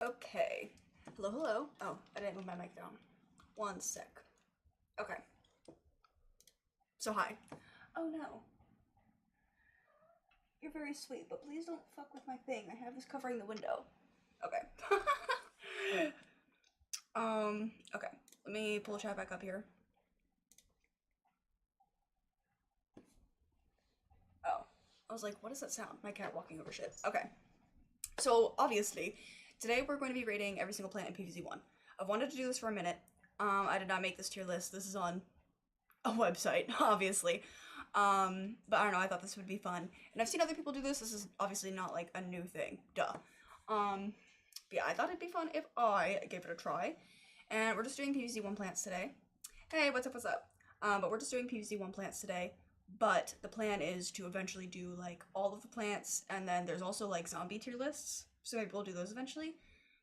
Okay. Hello, hello. Oh, I didn't move my mic down. One sec. Okay. So hi. Oh no. You're very sweet, but please don't fuck with my thing. I have this covering the window. Okay. Okay. Let me pull chat back up here. Oh. I was like, what is that sound? My cat walking over shit. Okay. So, obviously, today we're going to be rating every single plant in PvZ1. I've wanted to do this for a minute. I did not make this tier list. This is on a website, obviously. But I don't know, I thought this would be fun. And I've seen other people do this. This is obviously not like a new thing. Duh. But yeah, I thought it'd be fun if I gave it a try. And we're just doing PvZ1 plants today. Hey, what's up, what's up? But we're just doing PvZ1 plants today. But the plan is to eventually do like all of the plants, and then there's also like zombie tier lists, so maybe we'll do those eventually.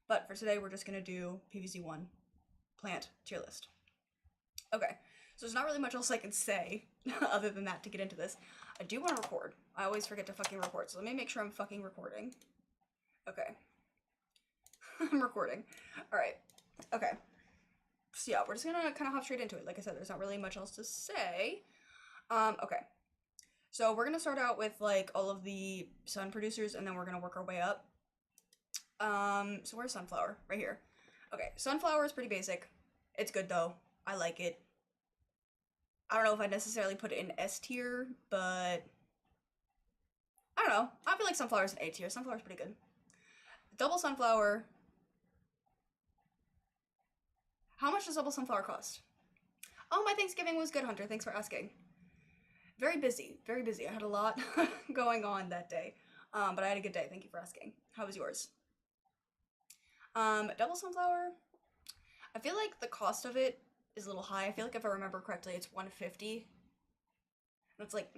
But for today, we're just gonna do PvZ1 plant tier list. Okay, so there's not really much else I can say other than that to get into this. I do want to record. I always forget to fucking record, so let me make sure I'm fucking recording. Okay. I'm recording. Alright. Okay. So yeah, we're just gonna kind of hop straight into it. Like I said, there's not really much else to say. Okay. So we're gonna start out with like all of the sun producers, and then we're gonna work our way up. So where's sunflower? Right here. Okay, sunflower is pretty basic. It's good though. I like it. I don't know if I'd necessarily put it in S tier, but I don't know. I feel like sunflower's in A tier. Sunflower's pretty good. Double sunflower. How much does double sunflower cost? Oh, my Thanksgiving was good, Hunter. Thanks for asking. Very busy, very busy. I had a lot going on that day, but I had a good day. Thank you for asking. How was yours? Double sunflower. I feel like the cost of it is a little high. I feel like if I remember correctly, it's $150. And it's like,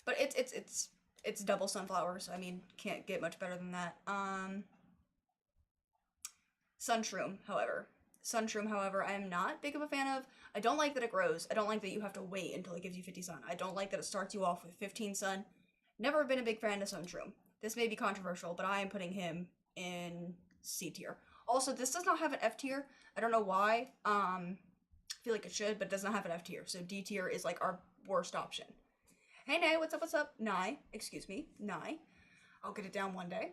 but it's double sunflower, so I mean, can't get much better than that. Sunshroom, however. Sunshroom, however, I am not big of a fan of. I don't like that it grows. I don't like that you have to wait until it gives you 50 sun. I don't like that it starts you off with 15 sun. Never been a big fan of Sunshroom. This may be controversial, but I am putting him in C tier. Also, this does not have an F tier. I don't know why. I feel like it should, but it does not have an F tier. So D tier is like our worst option. Hey, Nay, what's up, what's up? Nye, excuse me, Nye. I'll get it down one day.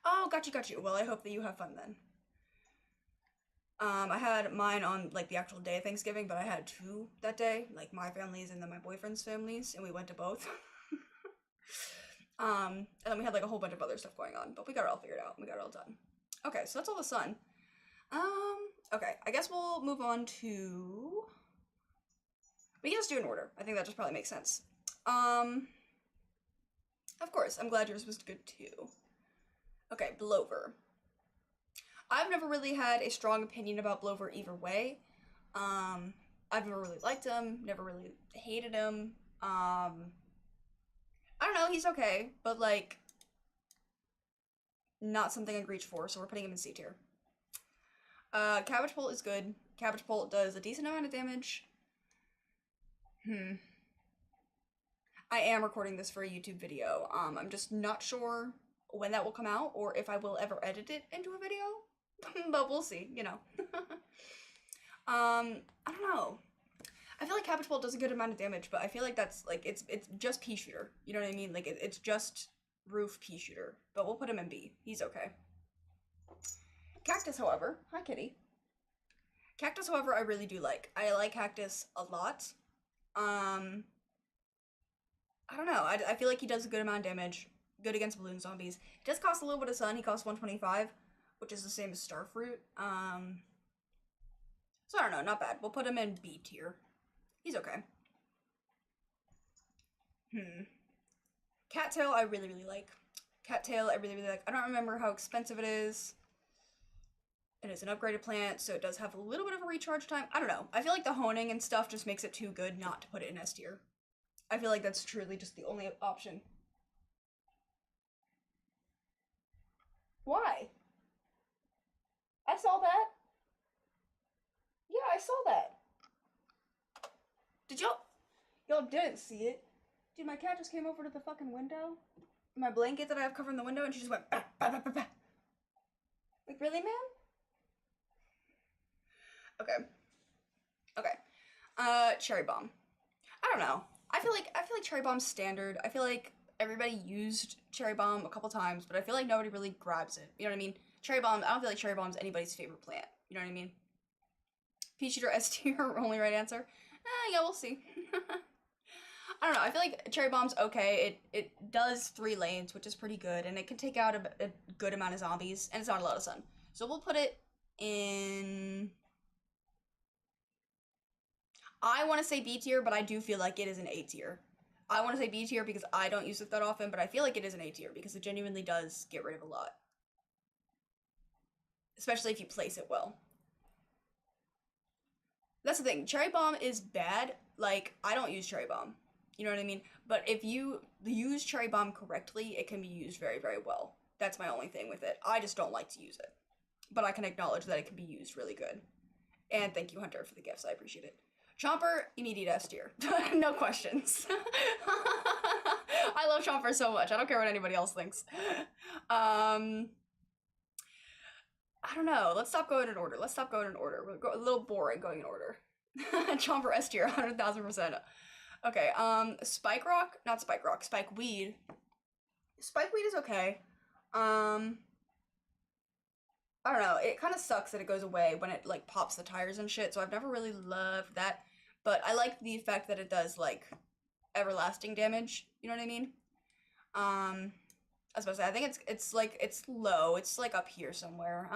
Oh, got you. Well, I hope that you have fun then. I had mine on like the actual day of Thanksgiving, but I had two that day, like my family's and then my boyfriend's families, and we went to both. And then we had like a whole bunch of other stuff going on, but we got it all figured out. We got it all done. Okay, so that's all the sun. Okay, I guess we'll move on to. We can just do an order. I think that just probably makes sense. Of course, I'm glad yours was good too. Okay, Blover. I've never really had a strong opinion about Blover either way. I've never really liked him, never really hated him. I don't know, he's okay, but like, not something I'd reach for, so we're putting him in C tier. Cabbage Pult is good. Cabbage Pult does a decent amount of damage. I am recording this for a YouTube video. I'm just not sure when that will come out, or if I will ever edit it into a video. But we'll see, you know. I don't know. I feel like Cabbage Pult does a good amount of damage, but I feel like that's like it's just pea shooter. You know what I mean? Like it's just roof pea shooter. But we'll put him in B. He's okay. Cactus, however, hi kitty. Cactus, however, I really do like. I like Cactus a lot. I don't know. I feel like he does a good amount of damage. Good against balloon zombies. He does cost a little bit of sun. He costs 125. Which is the same as Starfruit. So I don't know, not bad. We'll put him in B tier. He's okay. Cattail, I really like. Cattail, I really like. I don't remember how expensive it is. It is an upgraded plant, so it does have a little bit of a recharge time. I don't know. I feel like the honing and stuff just makes it too good not to put it in S tier. I feel like that's truly just the only option. Why? I saw that. Yeah, I saw that. Did y'all? Y'all didn't see it. Dude, my cat just came over to the fucking window. My blanket that I have covering the window, and she just went bah, bah, bah, bah, bah. Like, really, man? Okay. Okay. Cherry Bomb. I don't know. I feel like Cherry Bomb's standard. I feel like everybody used Cherry Bomb a couple times, but I feel like nobody really grabs it. You know what I mean? Cherry Bomb, I don't feel like Cherry Bomb's anybody's favorite plant. You know what I mean? Peach Eater S tier, only right answer. Yeah, we'll see. I don't know. I feel like Cherry Bomb's okay. It does 3 lanes, which is pretty good, and it can take out a good amount of zombies, and it's not a lot of sun. So we'll put it in. I want to say B tier, but I do feel like it is an A tier. I want to say B tier because I don't use it that often, but I feel like it is an A tier because it genuinely does get rid of a lot. Especially if you place it well. That's the thing. Cherry Bomb is bad. Like, I don't use Cherry Bomb. You know what I mean? But if you use Cherry Bomb correctly, it can be used very, very well. That's my only thing with it. I just don't like to use it. But I can acknowledge that it can be used really good. And thank you, Hunter, for the gifts. I appreciate it. Chomper, immediate S tier. No questions. I love Chomper so much. I don't care what anybody else thinks. I don't know. Let's stop going in order. We're a little boring going in order. Chomper S tier, 100,000%. Okay, Spike Rock? Not Spike Rock, Spike Weed. Spike Weed is okay. I don't know, it kind of sucks that it goes away when it, like, pops the tires and shit, so I've never really loved that. But I like the effect that it does, like, everlasting damage, you know what I mean? I was supposed to say, I think it's like, it's low, it's, like, up here somewhere.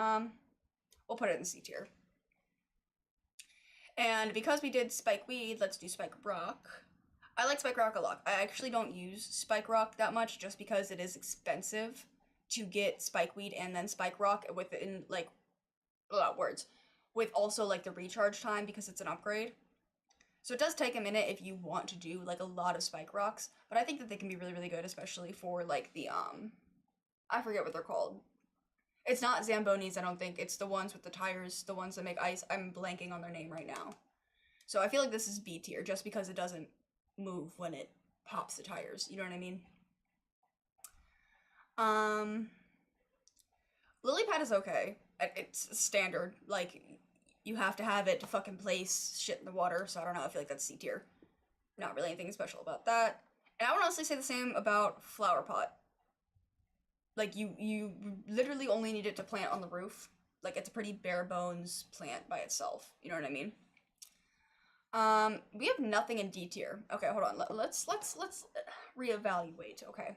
We'll put it in C tier. And because we did Spike Weed, let's do Spike Rock. I like Spike Rock a lot. I actually don't use Spike Rock that much just because it is expensive to get Spike Weed and then Spike Rock within, like, with also, like, the recharge time because it's an upgrade. So it does take a minute if you want to do, like, a lot of Spike Rocks, but I think that they can be really, really good, especially for, like, the, I forget what they're called. It's not Zambonis, I don't think. It's the ones with the tires, the ones that make ice. I'm blanking on their name right now. So I feel like this is B tier just because it doesn't move when it pops the tires. You know what I mean? Lily Pad is okay. It's standard. Like, you have to have it to fucking place shit in the water, so I don't know. I feel like that's C tier. Not really anything special about that. And I would honestly say the same about Flower Pot. Like, you literally only need it to plant on the roof. Like, it's a pretty bare bones plant by itself. You know what I mean? We have nothing in D tier. Okay, hold on. Let's reevaluate. Okay.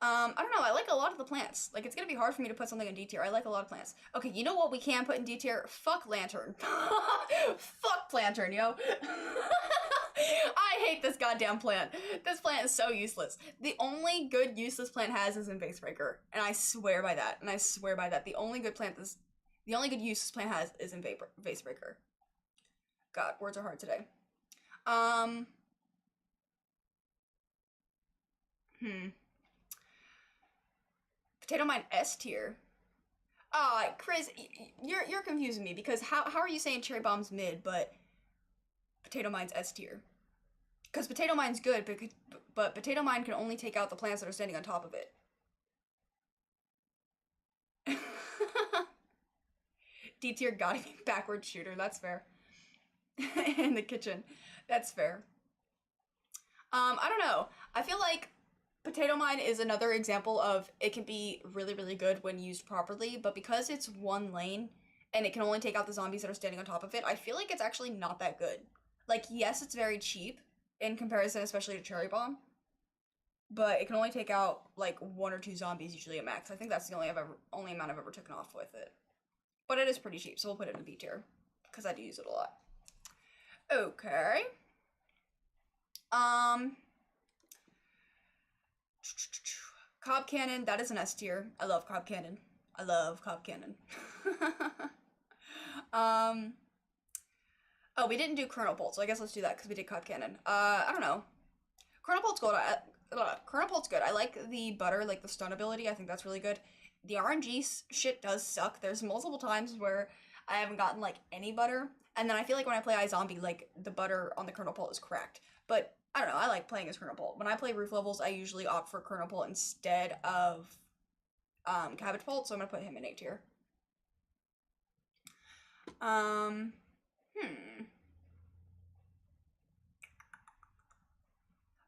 I don't know. I like a lot of the plants. Like, it's gonna be hard for me to put something in D tier. I like a lot of plants. Okay, you know what we can put in D tier? Fuck Lantern. Fuck Lantern, yo. I hate this goddamn plant. This plant is so useless. The only good use this plant has is in Vase Breaker, and I swear by that. The only good use this plant has is in Vase Breaker. God, words are hard today. Potato Mine S tier. Chris, you're confusing me because how are you saying Cherry Bomb's mid, but Potato Mine's S tier? Because Potato Mine's good, but Potato Mine can only take out the plants that are standing on top of it. D tier gotta be backward shooter, that's fair. In the kitchen, that's fair. I don't know. I feel like Potato Mine is another example of it can be really, really good when used properly, but because it's one lane and it can only take out the zombies that are standing on top of it, I feel like it's actually not that good. Like, yes, it's very cheap in comparison, especially to Cherry Bomb, but it can only take out like 1 or 2 zombies usually at max. I think that's the only amount I've ever taken off with it. But it is pretty cheap, so we'll put it in B tier because I do use it a lot. Okay. Cob Cannon, that is an S tier. I love Cob Cannon. Oh, we didn't do Colonel Bolt, so I guess let's do that because we did Cob Cannon. I don't know. Colonel Bolt's good. Colonel Bolt's good. I like the butter, like the stun ability. I think that's really good. The RNG shit does suck. There's multiple times where I haven't gotten like any butter, and then I feel like when I play iZombie, like the butter on the Colonel Bolt is cracked. But I don't know. I like playing as Colonel Bolt. When I play roof levels, I usually opt for Colonel Bolt instead of Cabbage Pult, so I'm gonna put him in A tier. Hmm.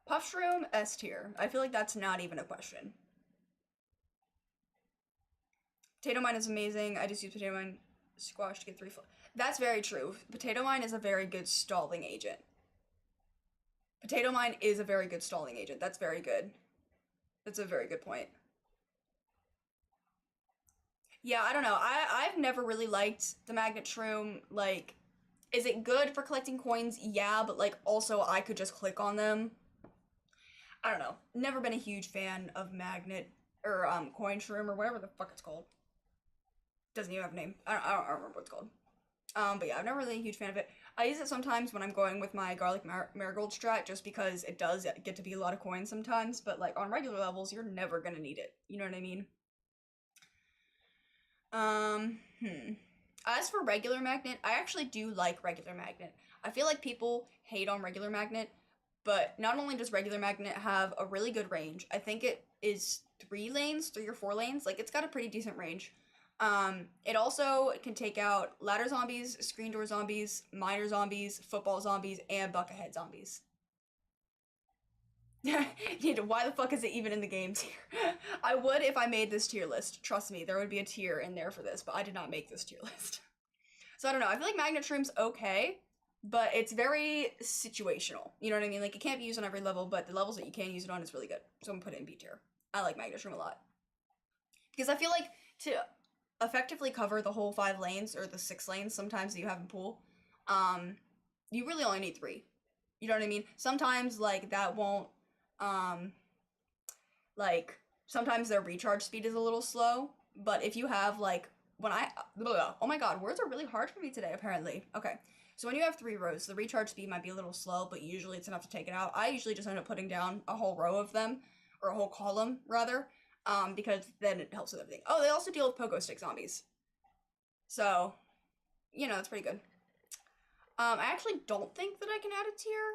Puffshroom, S tier. I feel like that's not even a question. Potato Mine is amazing. I just use Potato Mine Squash to get 3 That's very true. Potato Mine is a very good stalling agent. Potato Mine is a very good stalling agent. That's very good. That's a very good point. Yeah, I don't know. I've never really liked the Magnet Shroom. Like, is it good for collecting coins? Yeah, but like also I could just click on them. I don't know. Never been a huge fan of Magnet or Coin Shroom or whatever the fuck it's called. Doesn't even have a name. I don't remember what it's called. But yeah, I'm not really a huge fan of it. I use it sometimes when I'm going with my garlic marigold strat, just because it does get to be a lot of coins sometimes, but like on regular levels, you're never gonna need it. You know what I mean? As for regular magnet, I actually do like regular magnet. I feel like people hate on regular magnet, but not only does regular magnet have a really good range, I think it is 3 or 4 lanes, like it's got a pretty decent range. It also can take out ladder zombies, screen door zombies, miner zombies, football zombies, and bucket head zombies. Why the fuck is it even in the game tier? I would if I made this tier list. Trust me, there would be a tier in there for this, but I did not make this tier list. So I don't know, I feel like Magnet Shroom's okay, but it's very situational. You know what I mean? Like, it can't be used on every level, but the levels that you can use it on is really good. So I'm gonna put it in B tier. I like Magnet Shroom a lot. Because I feel like to effectively cover the whole 5 lanes, or the 6 lanes sometimes that you have in pool, you really only need 3. You know what I mean? Sometimes, like, that won't, like, sometimes their recharge speed is a little slow, but if you have, like, oh my god, words are really hard for me today, apparently. Okay, so when you have 3 rows, the recharge speed might be a little slow, but usually it's enough to take it out. I usually just end up putting down a whole row of them, or a whole column, rather, because then it helps with everything. Oh, they also deal with pogo stick zombies. So, you know, it's pretty good. I actually don't think that I can add a tier.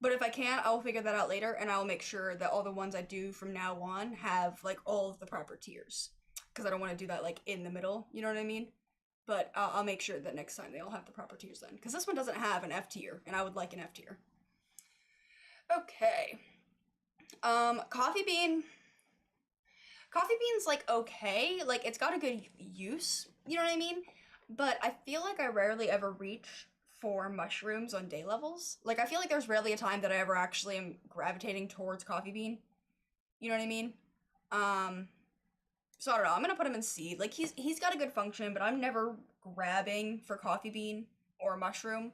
But if I can, I will figure that out later, and I will make sure that all the ones I do from now on have, like, all of the proper tiers. Because I don't want to do that, like, in the middle, you know what I mean? But I'll make sure that next time they all have the proper tiers then. Because this one doesn't have an F tier, and I would like an F tier. Okay. Coffee Bean. Coffee Bean's, like, okay. Like, it's got a good use, you know what I mean? But I feel like I rarely ever reach for mushrooms on day levels. Like, I feel like there's rarely a time that I ever actually am gravitating towards Coffee Bean. You know what I mean? So I don't know, I'm gonna put him in C. Like, he's got a good function, but I'm never grabbing for Coffee Bean or Mushroom.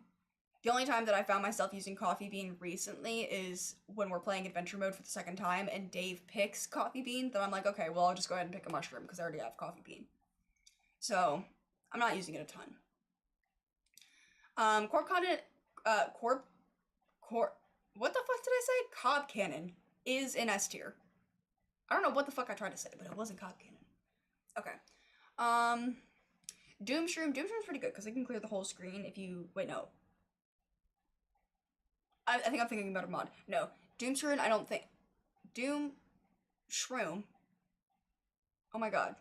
The only time that I found myself using Coffee Bean recently is when we're playing Adventure Mode for the 2nd time and Dave picks Coffee Bean, then I'm like, okay, well, I'll just go ahead and pick a Mushroom because I already have Coffee Bean. So, I'm not using it a ton. What the fuck did I say? Cob Cannon is in S tier. I don't know what the fuck I tried to say, but it wasn't Cob Cannon. Okay. Doom Shroom. Doom Shroom's pretty good because it can clear the whole screen if you, wait, no. I think I'm thinking about a mod. No. Doom Shroom, I don't think. Doom Shroom. Oh my god.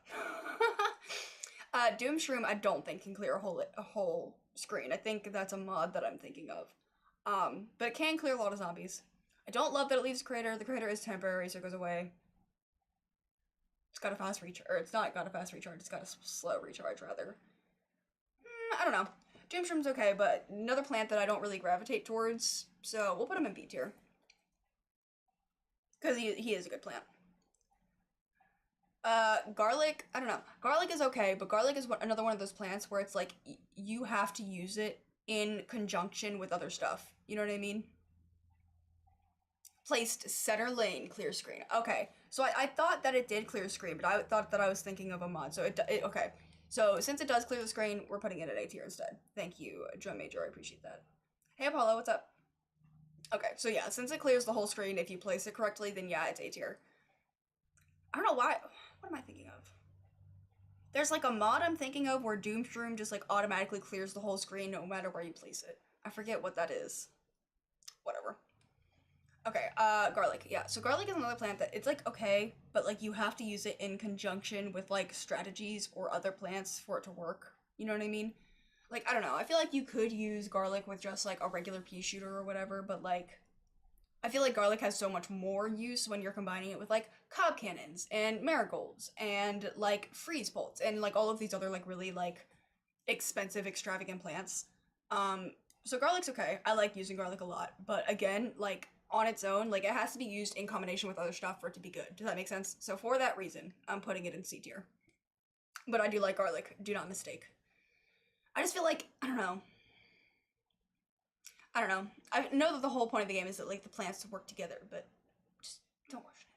Doom Shroom, I don't think can clear a whole screen. I think that's a mod that I'm thinking of. But it can clear a lot of zombies. I don't love that it leaves a crater. The crater is temporary, so it goes away. It's got a fast recharge, or it's not got a fast recharge, it's got a slow recharge, rather. I don't know. Doom Shroom's okay, but another plant that I don't really gravitate towards, so we'll put him in B tier. Because he is a good plant. Garlic, I don't know. Garlic is okay, but garlic is another one of those plants where it's like, you have to use it in conjunction with other stuff. You know what I mean? Placed center lane, clear screen. Okay, so I thought that it did clear screen, but I thought that I was thinking of a mod, so okay. So, since it does clear the screen, we're putting it at A tier instead. Thank you, Drum Major, I appreciate that. Hey, Apollo, what's up? Okay, so yeah, since it clears the whole screen, if you place it correctly, then yeah, it's A tier. I don't know why. What am I thinking of? There's like a mod I'm thinking of where Doomshroom just like automatically clears the whole screen no matter where you place it. I forget what that is. Whatever. Okay, garlic. Yeah, so garlic is another plant that it's like okay, but like you have to use it in conjunction with like strategies or other plants for it to work. You know what I mean? Like I don't know. I feel like you could use garlic with just like a regular pea shooter or whatever, but like I feel like garlic has so much more use when you're combining it with like cob cannons and marigolds and like freeze bolts and like all of these other like really like expensive extravagant plants. Um so garlic's okay. I like using garlic a lot, but again, like on its own, like it has to be used in combination with other stuff for it to be good. Does that make sense? So for that reason, I'm putting it in C tier. But I do like garlic, do not mistake. I just feel like I don't know. I know that the whole point of the game is that like the plants to work together, but just don't watch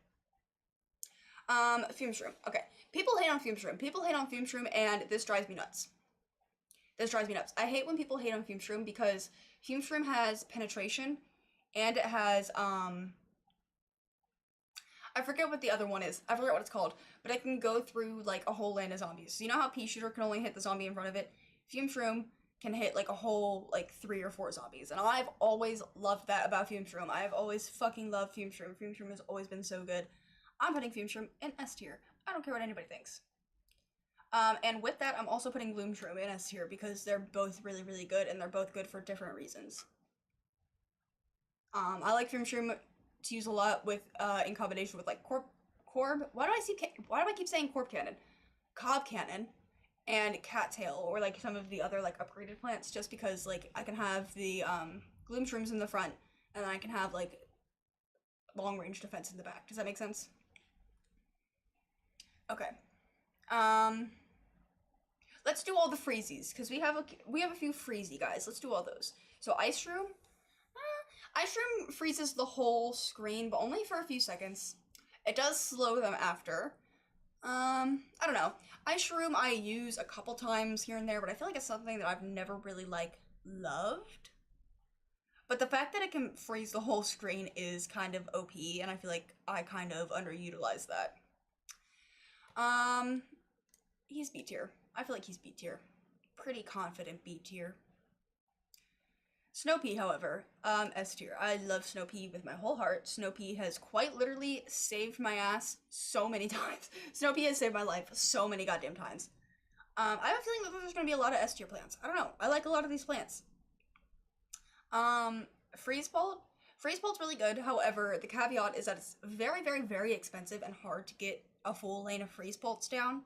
it. Fume shroom. Okay. People hate on fume shroom. People hate on fume shroom, and this drives me nuts. This drives me nuts. I hate when people hate on fume shroom because fume shroom has penetration, and it has I forget what the other one is. I forget what it's called, but it can go through like a whole land of zombies. So you know how pea shooter can only hit the zombie in front of it? Fume shroom can hit like a whole like 3 or 4 zombies, and I've always loved that about fume shroom. I've always fucking loved fume shroom. Fume shroom has always been so good. I'm putting fume shroom in S tier. I don't care what anybody thinks. And with that, I'm also putting gloom shroom in S tier because they're both really, really good, and they're both good for different reasons. I like fume shroom to use a lot with in combination with like corb. Why do I keep saying corb cannon? Cob cannon and cattail or like some of the other like upgraded plants just because like I can have the gloom shrooms in the front and then I can have like long range defense in the back. Does that make sense? Okay. Um let's do all the freezies because we have a few freezy guys. Let's do all those. So ice shroom. Ice shroom freezes the whole screen, but only for a few seconds. It does slow them after. I don't know. Ice shroom I use a couple times here and there, but I feel like it's something that I've never really like loved. But the fact that it can freeze the whole screen is kind of OP, and I feel like I kind of underutilize that. Um, he's B tier. I feel like he's B tier. Pretty confident B tier. Snow pea, however, S tier. I love Snow pea with my whole heart. Snow pea has quite literally saved my ass so many times. Snow pea has saved my life so many goddamn times. I have a feeling that there's gonna be a lot of S tier plants. I don't know. I like a lot of these plants. Freeze bolt. Freeze bolt's really good. However, the caveat is that it's very, very, very expensive and hard to get a full lane of freeze bolts down.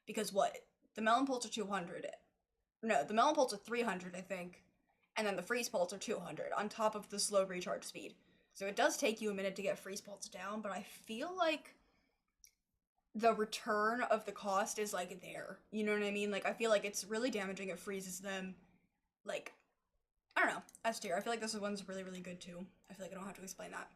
Because what? The melon bolts are 200. No, the melon bolts are 300, I think. And then the freeze bolts are 200 on top of the slow recharge speed. So it does take you a minute to get freeze bolts down, but I feel like the return of the cost is like there. You know what I mean? Like I feel like it's really damaging. It freezes them. Like I don't know. S tier. I feel like this one's really, really good too. I feel like I don't have to explain that.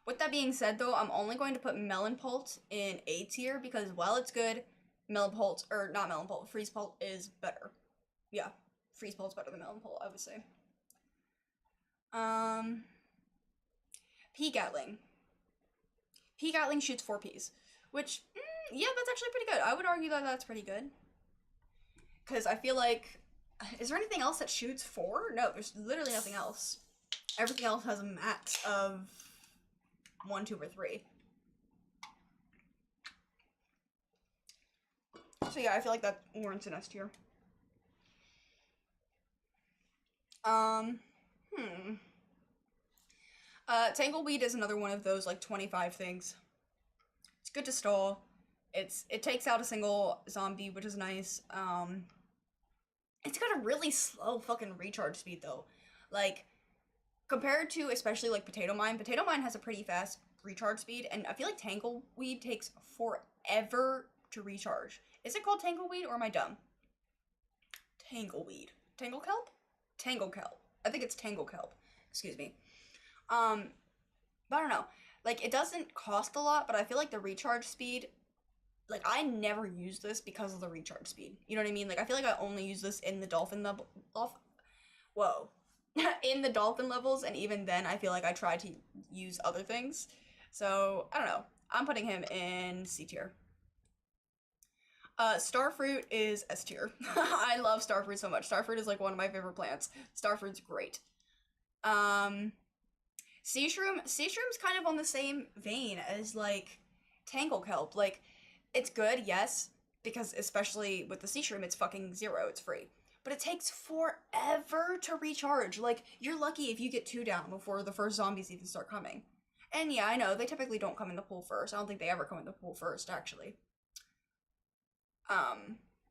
With that being said though, I'm only going to put melon pult in A tier because while it's good, melon pult or not melon pult, freeze pult is better. Yeah, freeze pult's better than melon pult, I would say. Pea gatling. Pea gatling shoots 4 peas, which yeah, that's actually pretty good. I would argue that that's pretty good. Because I feel like, is there anything else that shoots 4? No, there's literally nothing else. Everything else has a max of 1, 2, or 3. So yeah, I feel like that warrants an S tier. Tangleweed is another one of those like 25 things. It's good to stall. It takes out a single zombie, which is nice. It's got a really slow fucking recharge speed though. Like compared to especially like Potato Mine has a pretty fast recharge speed, and I feel like Tangleweed takes forever to recharge. Is it called Tangleweed or am I dumb? Tangleweed. Tanglekelp? Tanglekelp. I think it's Tanglekelp. Excuse me. But I don't know. Like it doesn't cost a lot, but I feel like the recharge speed, like I never use this because of the recharge speed. You know what I mean? Like I feel like I only use this in the dolphin level. Whoa. In the dolphin levels, and even then I feel like I try to use other things. So I don't know. I'm putting him in C tier. Starfruit is S tier. I love starfruit so much. Starfruit is like one of my favorite plants. Starfruit's great. Sea Shroom's kind of on the same vein as like Tangle Kelp. Like, it's good, yes, because especially with the Sea Shroom, it's fucking zero, it's free. But it takes forever to recharge. Like, you're lucky if you get 2 down before the first zombies even start coming. And yeah, I know, they typically don't come in the pool first. I don't think they ever come in the pool first, actually.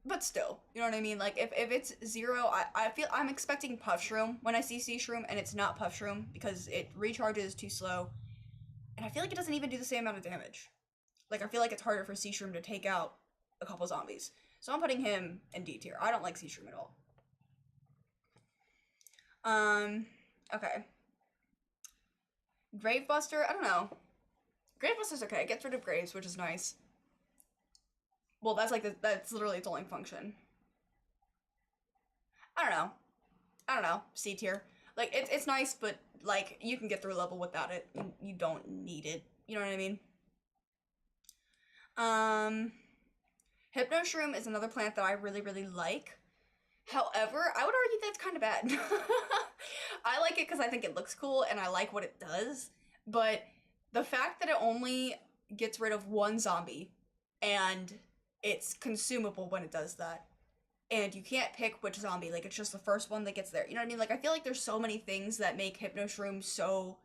But still, you know what I mean? Like, if it's 0, I feel I'm expecting Puff Shroom when I see Sea Shroom, and it's not Puff Shroom because it recharges too slow. And I feel like it doesn't even do the same amount of damage. Like, I feel like it's harder for Sea Shroom to take out a couple zombies. So I'm putting him in D tier. I don't like Sea Shroom at all. Okay. Gravebuster, I don't know. Gravebuster's okay. It gets rid of graves, which is nice. Well, that's literally its only function. I don't know. C tier. Like, it's nice, but, like, you can get through a level without it. You don't need it. You know what I mean? Hypno Shroom is another plant that I really, really like. However, I would argue that's kind of bad. I like it because I think it looks cool and I like what it does, but the fact that it only gets rid of 1 zombie and it's consumable when it does that, and you can't pick which zombie, like, it's just the first one that gets there. You know what I mean? Like, I feel like there's so many things that make Hypno Shroom so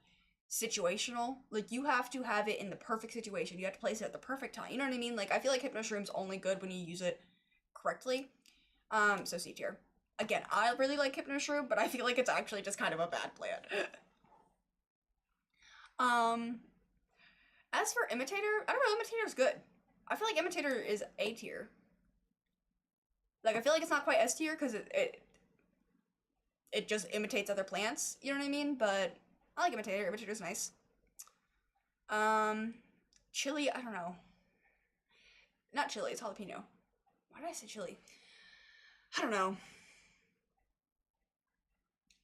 situational. Like, you have to have it in the perfect situation. You have to place it at the perfect time. You know what I mean? Like, I feel like Hypno Shroom's only good when you use it correctly. So C tier. Again, I really like Hypno Shroom, but I feel like it's actually just kind of a bad plant. As for Imitator, I don't know, Imitator's good. I feel like Imitator is A tier. Like, I feel like it's not quite S tier because it just imitates other plants, you know what I mean? But I like Imitator. Imitator's nice. Chili, I don't know. Not chili, it's jalapeno. Why did I say chili? I don't know.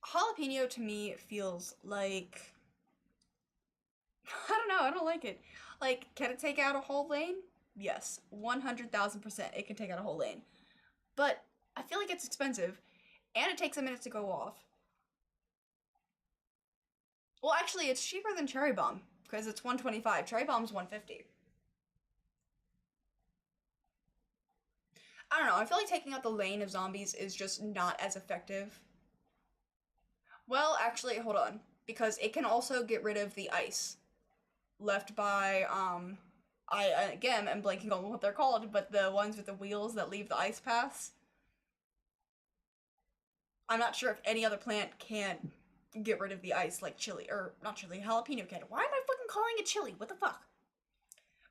Jalapeno to me feels like... I don't know, I don't like it. Like, can it take out a whole lane? Yes, 100,000% it can take out a whole lane. But I feel like it's expensive, and it takes a minute to go off. Well, actually, it's cheaper than Cherry Bomb, because it's 125. Cherry Bomb's 150. I don't know, I feel like taking out the lane of zombies is just not as effective. Well, actually, hold on, because it can also get rid of the ice left by, I, again, am blanking on what they're called, but the ones with the wheels that leave the ice paths. I'm not sure if any other plant can get rid of the ice like chili, or not chili, jalapeno can. Why am I fucking calling it chili? What the fuck?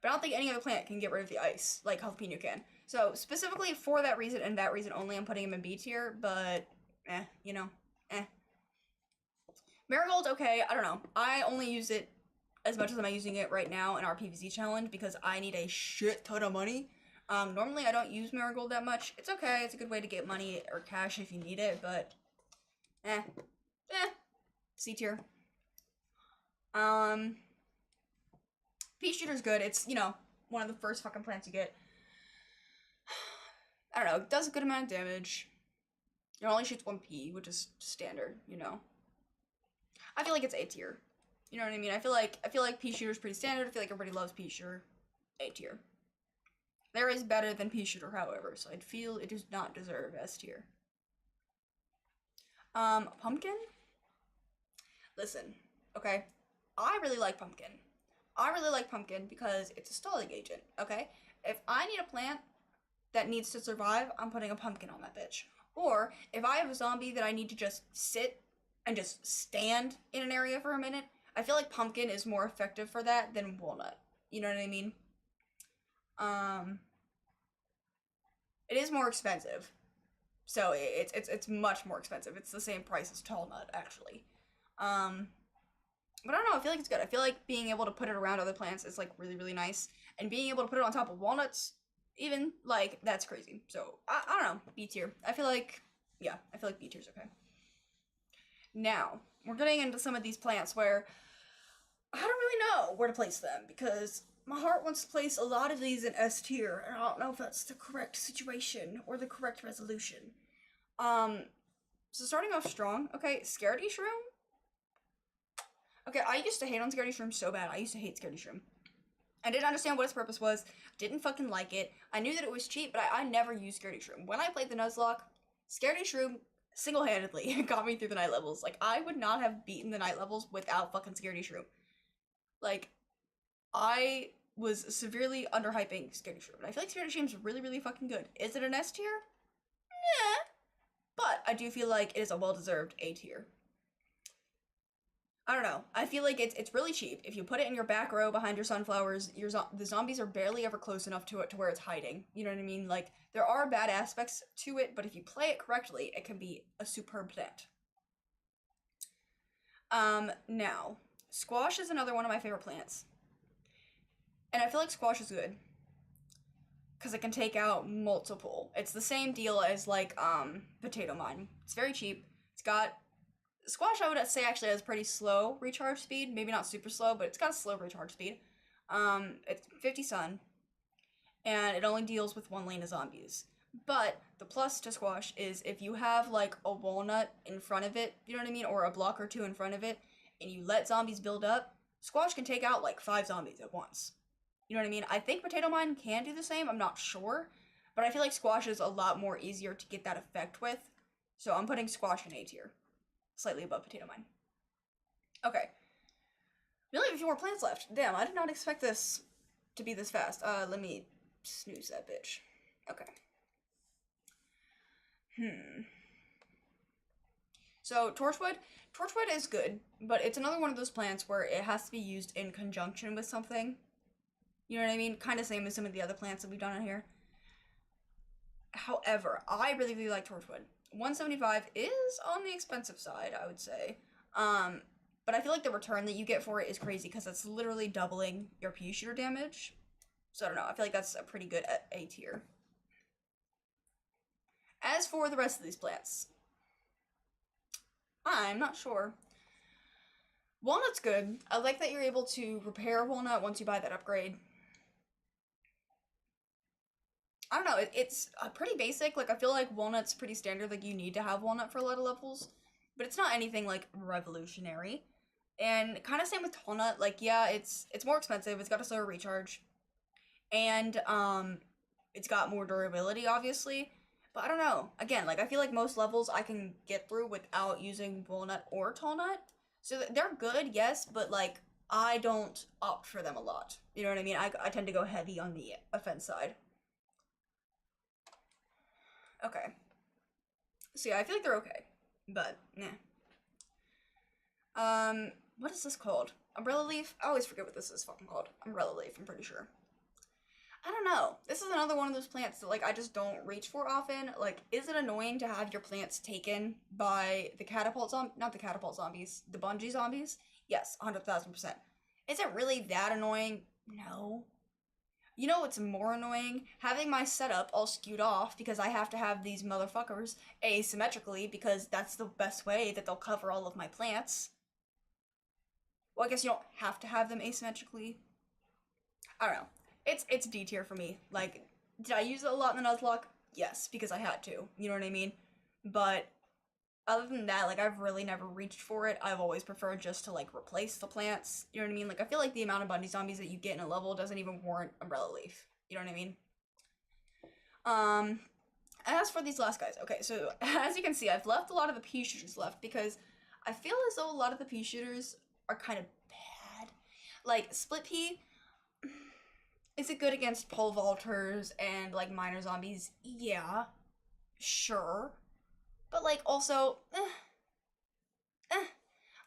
But I don't think any other plant can get rid of the ice like jalapeno can. So specifically for that reason and that reason only, I'm putting him in B tier, but you know, Marigold's okay, I don't know. I only use it as much as I'm using it right now in our PvZ challenge because I need a shit ton of money. Normally I don't use Marigold that much. It's okay, it's a good way to get money or cash if you need it, but C tier. Pea Shooter's good. It's, you know, one of the first fucking plants you get. I don't know, it does a good amount of damage. It only shoots 1 pea, which is standard, you know. I feel like it's A tier. You know what I mean? I feel like Pea Shooter's pretty standard. I feel like everybody loves Pea Shooter. A tier. There is better than Pea Shooter, however, so I'd feel it does not deserve S tier. Pumpkin? Listen, okay? I really like Pumpkin. I really like Pumpkin because it's a stalling agent, okay? If I need a plant that needs to survive, I'm putting a pumpkin on that bitch. Or, if I have a zombie that I need to just sit and just stand in an area for a minute, I feel like pumpkin is more effective for that than walnut. You know what I mean? It is more expensive. So it's much more expensive. It's the same price as tall nut, actually. But I don't know, I feel like it's good. I feel like being able to put it around other plants is like really, really nice. And being able to put it on top of walnuts, even, like, that's crazy. So, I don't know, B tier. I feel like, yeah, I feel like B tier's okay. Now, we're getting into some of these plants where I don't really know where to place them because my heart wants to place a lot of these in S tier, and I don't know if that's the correct situation or the correct resolution. So starting off strong, okay, Scaredy Shroom Okay, I used to hate on Scaredy Shroom so bad. I used to hate Scaredy Shroom. I didn't understand what its purpose was. Didn't fucking like it. I knew that it was cheap, but I never used Scaredy Shroom. When I played the Nuzlocke, Scaredy Shroom single-handedly got me through the night levels. Like, I would not have beaten the night levels without fucking Scaredy Shroom. Like, I was severely underhyping Scaredy Shroom. And I feel like Scaredy Shroom's really, really fucking good. Is it an S tier? Nah. But I do feel like it is a well-deserved A tier. I don't know. I feel like it's really cheap. If you put it in your back row behind your sunflowers, the zombies are barely ever close enough to it to where it's hiding. You know what I mean? Like, there are bad aspects to it, but if you play it correctly, it can be a superb plant. Now, squash is another one of my favorite plants. And I feel like squash is good. Because it can take out multiple. It's the same deal as, like, potato mine. It's very cheap. It's got... Squash, I would say, actually has pretty slow recharge speed. Maybe not super slow, but it's got a slow recharge speed. It's 50 sun. And it only deals with 1 lane of zombies. But the plus to squash is if you have, like, a walnut in front of it, you know what I mean? Or a block or 2 in front of it, and you let zombies build up, squash can take out, like, 5 zombies at once. You know what I mean? I think potato mine can do the same. I'm not sure. But I feel like squash is a lot more easier to get that effect with. So I'm putting squash in A tier. Slightly above potato mine. Okay. We only have a few more plants left. Damn, I did not expect this to be this fast. Let me snooze that bitch. Okay. So, torchwood. Torchwood is good, but it's another one of those plants where it has to be used in conjunction with something. You know what I mean? Kind of same as some of the other plants that we've done on here. However, I really, really like torchwood. 175 is on the expensive side, I would say. But I feel like the return that you get for it is crazy because it's literally doubling your pea shooter damage. So I don't know, I feel like that's a pretty good A tier. As for the rest of these plants, I'm not sure. Walnut's good. I like that you're able to repair walnut once you buy that upgrade. I don't know, it's pretty basic. Like, I feel like walnut's pretty standard. Like, you need to have walnut for a lot of levels. But it's not anything, like, revolutionary. And kind of same with walnut. Like, yeah, it's more expensive. It's got a slower recharge. And, it's got more durability, obviously. But I don't know. Again, like, I feel like most levels I can get through without using walnut or tallnut. So they're good, yes, but, like, I don't opt for them a lot. You know what I mean? I tend to go heavy on the offense side. Okay. So yeah, I feel like they're okay. But, nah. What is this called? Umbrella leaf? I always forget what this is fucking called. Umbrella leaf, I'm pretty sure. I don't know. This is another one of those plants that, like, I just don't reach for often. Like, is it annoying to have your plants taken by the catapult not the catapult zombies, the bungee zombies? Yes, 100,000%. Is it really that annoying? No. You know what's more annoying? Having my setup all skewed off because I have to have these motherfuckers asymmetrically because that's the best way that they'll cover all of my plants. Well, I guess you don't have to have them asymmetrically. I don't know. It's D tier for me. Like, did I use it a lot in the Nuzlocke? Yes, because I had to. You know what I mean? But other than that, like, I've really never reached for it. I've always preferred just to, like, replace the plants. You know what I mean? Like, I feel like the amount of bungee zombies that you get in a level doesn't even warrant Umbrella Leaf. You know what I mean? As for these last guys, okay, so as you can see, I've left a lot of the pea shooters left because I feel as though a lot of the pea shooters are kind of bad. Like, split pea, is it good against pole vaulters and, like, miner zombies? Yeah, sure. But, like, also,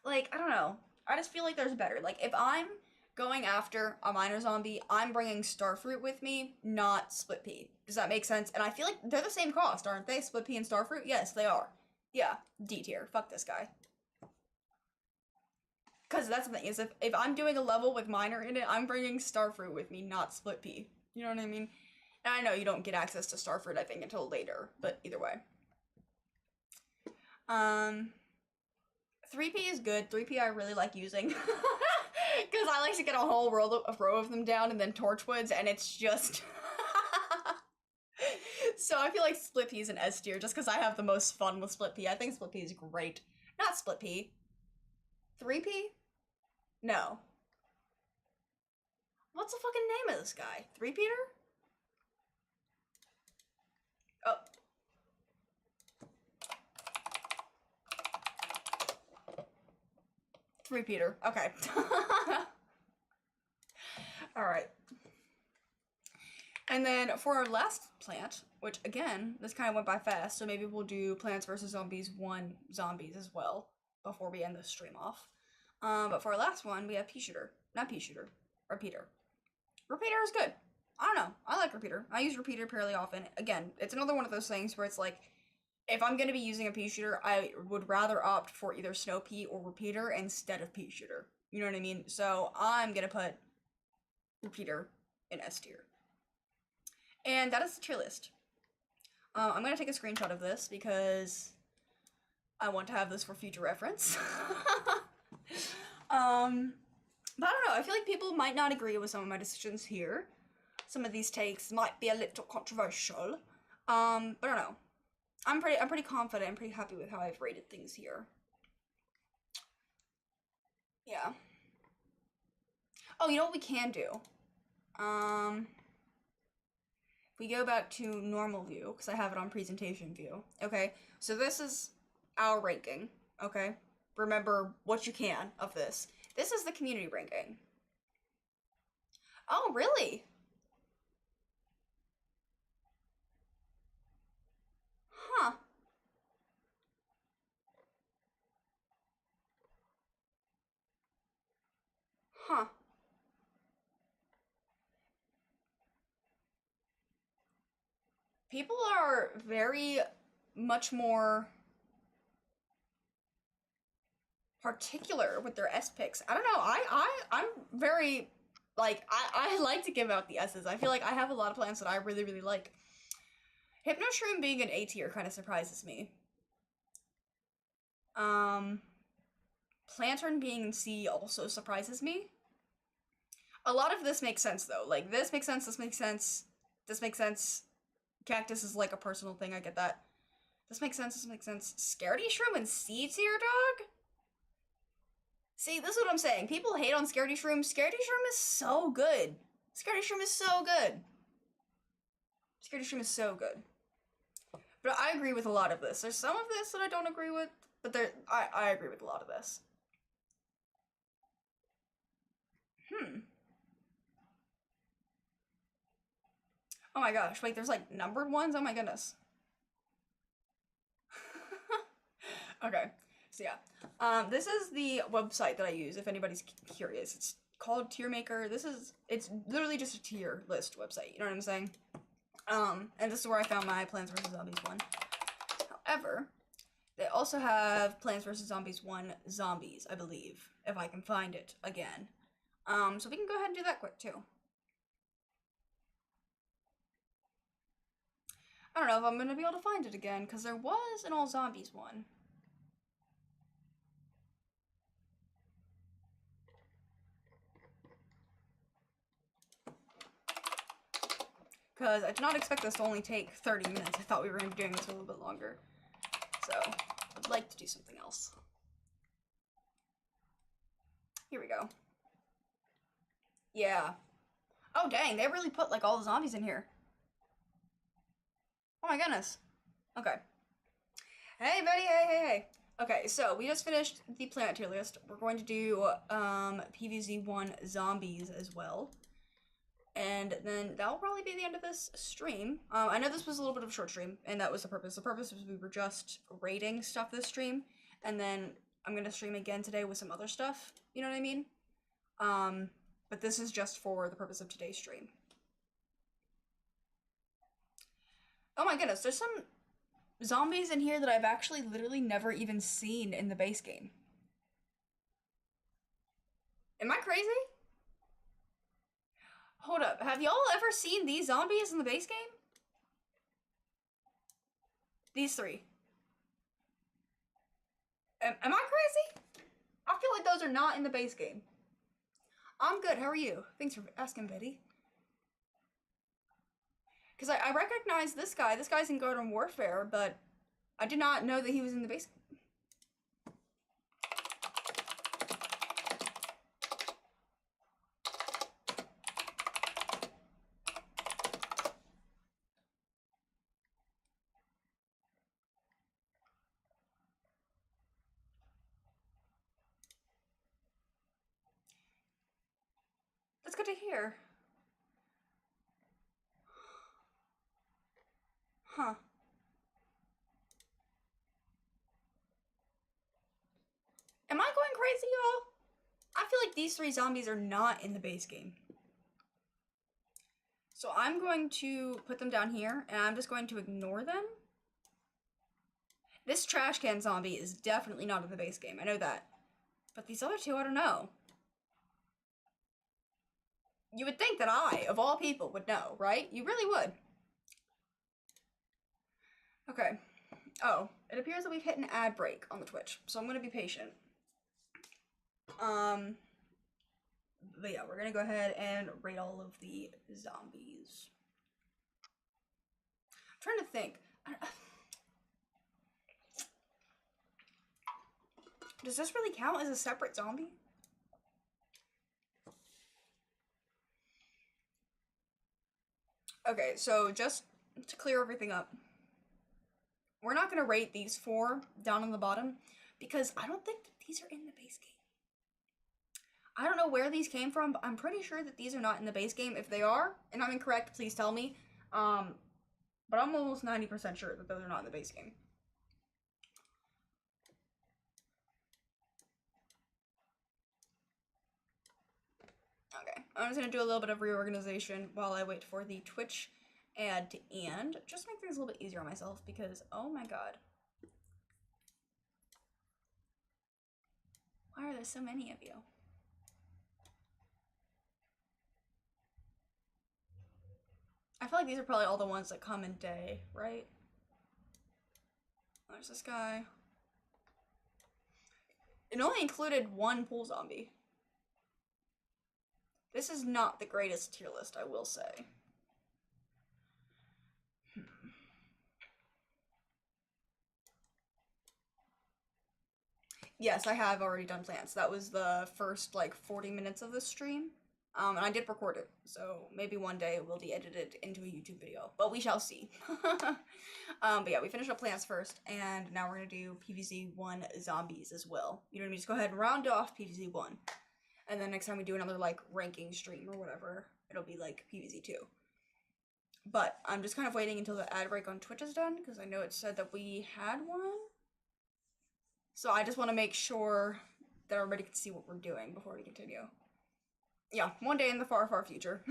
like, I don't know. I just feel like there's better. Like, if I'm going after a miner zombie, I'm bringing starfruit with me, not split pea. Does that make sense? And I feel like they're the same cost, aren't they? Split pea and starfruit? Yes, they are. Yeah, D tier. Fuck this guy. Because that's the thing, is if I'm doing a level with miner in it, I'm bringing starfruit with me, not split pea. You know what I mean? And I know you don't get access to starfruit, I think, until later, but either way. 3P is good. 3P I really like using. Because I like to get a whole row of them down and then torchwoods, and it's just... So I feel like split pea is an S tier, just because I have the most fun with split pea. I think split pea is great. Not split pea. 3P? No. What's the fucking name of this guy? Three-peater? Oh. Three-peater. Okay. Alright. And then for our last plant, which again, this kind of went by fast, so maybe we'll do Plants vs. Zombies 1 Zombies as well before we end this stream off. But for our last one, we have pea shooter. Not pea shooter. Repeater. Repeater is good. I don't know. I like repeater. I use repeater fairly often. Again, it's another one of those things where it's like, if I'm going to be using a pea shooter, I would rather opt for either snow pea or repeater instead of pea shooter. You know what I mean? So I'm going to put repeater in S tier. And that is the tier list. I'm going to take a screenshot of this because I want to have this for future reference. But I don't know, I feel like people might not agree with some of my decisions here. Some of these takes might be a little controversial. But I don't know. I'm pretty confident and pretty happy with how I've rated things here. Yeah. Oh, you know what we can do? If we go back to normal view, because I have it on presentation view. Okay, so this is our ranking. Okay, remember what you can of this. This is the community ranking. Oh, really? Huh. Huh. People are very much more particular with their S picks. I don't know, I'm very, like, I like to give out the S's. I feel like I have a lot of plants that I really, really like. Hypnoshroom being an A tier kind of surprises me. Planturn being in C also surprises me. A lot of this makes sense, though. Like, this makes sense, this makes sense, this makes sense. Cactus is, like, a personal thing, I get that. This makes sense, this makes sense. Scaredy Shroom in C tier, dog? See, this is what I'm saying. People hate on Scaredy Shroom. Scaredy Shroom is so good. Scaredy Shroom is so good. Scaredy Shroom is so good. But I agree with a lot of this. There's some of this that I don't agree with, but I agree with a lot of this. Oh my gosh, wait, there's like numbered ones? Oh my goodness. Okay, so yeah. This is the website that I use if anybody's curious. It's called Tier Maker. It's literally just a tier list website, you know what I'm saying? And this is where I found my Plants vs. Zombies one. However, they also have Plants vs. Zombies 1 Zombies, I believe, if I can find it again. So we can go ahead and do that quick too. I don't know if I'm gonna be able to find it again, because there was an all zombies one. Because I did not expect this to only take 30 minutes. I thought we were going to be doing this a little bit longer. So, I'd like to do something else. Here we go. Yeah. Oh, dang, they really put, like, all the zombies in here. Oh my goodness. Okay. Hey, buddy, hey. Okay, so we just finished the planet tier list. We're going to do PVZ1 Zombies as well. And then that'll probably be the end of this stream. I know this was a little bit of a short stream, and that was the purpose. The purpose was we were just rating stuff this stream, and then I'm gonna stream again today with some other stuff, you know what I mean? But this is just for the purpose of today's stream. Oh my goodness, there's some zombies in here that I've actually literally never even seen in the base game. Am I crazy? Hold up, have y'all ever seen these zombies in the base game? These three. Am I crazy? I feel like those are not in the base game. I'm good, how are you? Thanks for asking, Betty. Because I recognize this guy. This guy's in Garden Warfare, but I did not know that he was in the base. good to hear. Huh. Am I going crazy, y'all? I feel like these 3 zombies are not in the base game. So I'm going to put them down here, and I'm just going to ignore them. This trash can zombie is definitely not in the base game, I know that. But these other 2, I don't know. You would think that I, of all people, would know, right? You really would. Okay. Oh, it appears that we've hit an ad break on the Twitch, so I'm gonna be patient. But yeah, we're gonna go ahead and rate all of the zombies. I'm trying to think. Does this really count as a separate zombie? Okay, so just to clear everything up, we're not gonna rate these 4 down on the bottom because I don't think that these are in the base game. I don't know where these came from, but I'm pretty sure that these are not in the base game. If they are, and I'm incorrect, please tell me. But I'm almost 90% sure that those are not in the base game. Okay, I'm just gonna do a little bit of reorganization while I wait for the Twitch ad to end. Just make things a little bit easier on myself because, oh my god. Why are there so many of you? I feel like these are probably all the ones that come in day, right? There's this guy. It only included 1 pool zombie. This is not the greatest tier list, I will say. Yes, I have already done plants. That was the first, like, 40 minutes of this stream. And I did record it, so maybe one day it will be edited into a YouTube video, but we shall see. But yeah, we finished up plants first, and now we're gonna do PvZ 1 zombies as well. You know what I mean? Just go ahead and round off PvZ 1. And then next time we do another, like, ranking stream or whatever, it'll be, like, PvZ 2. But I'm just kind of waiting until the ad break on Twitch is done, because I know it said that we had one. So I just want to make sure that everybody can see what we're doing before we continue. Yeah, one day in the far, far future.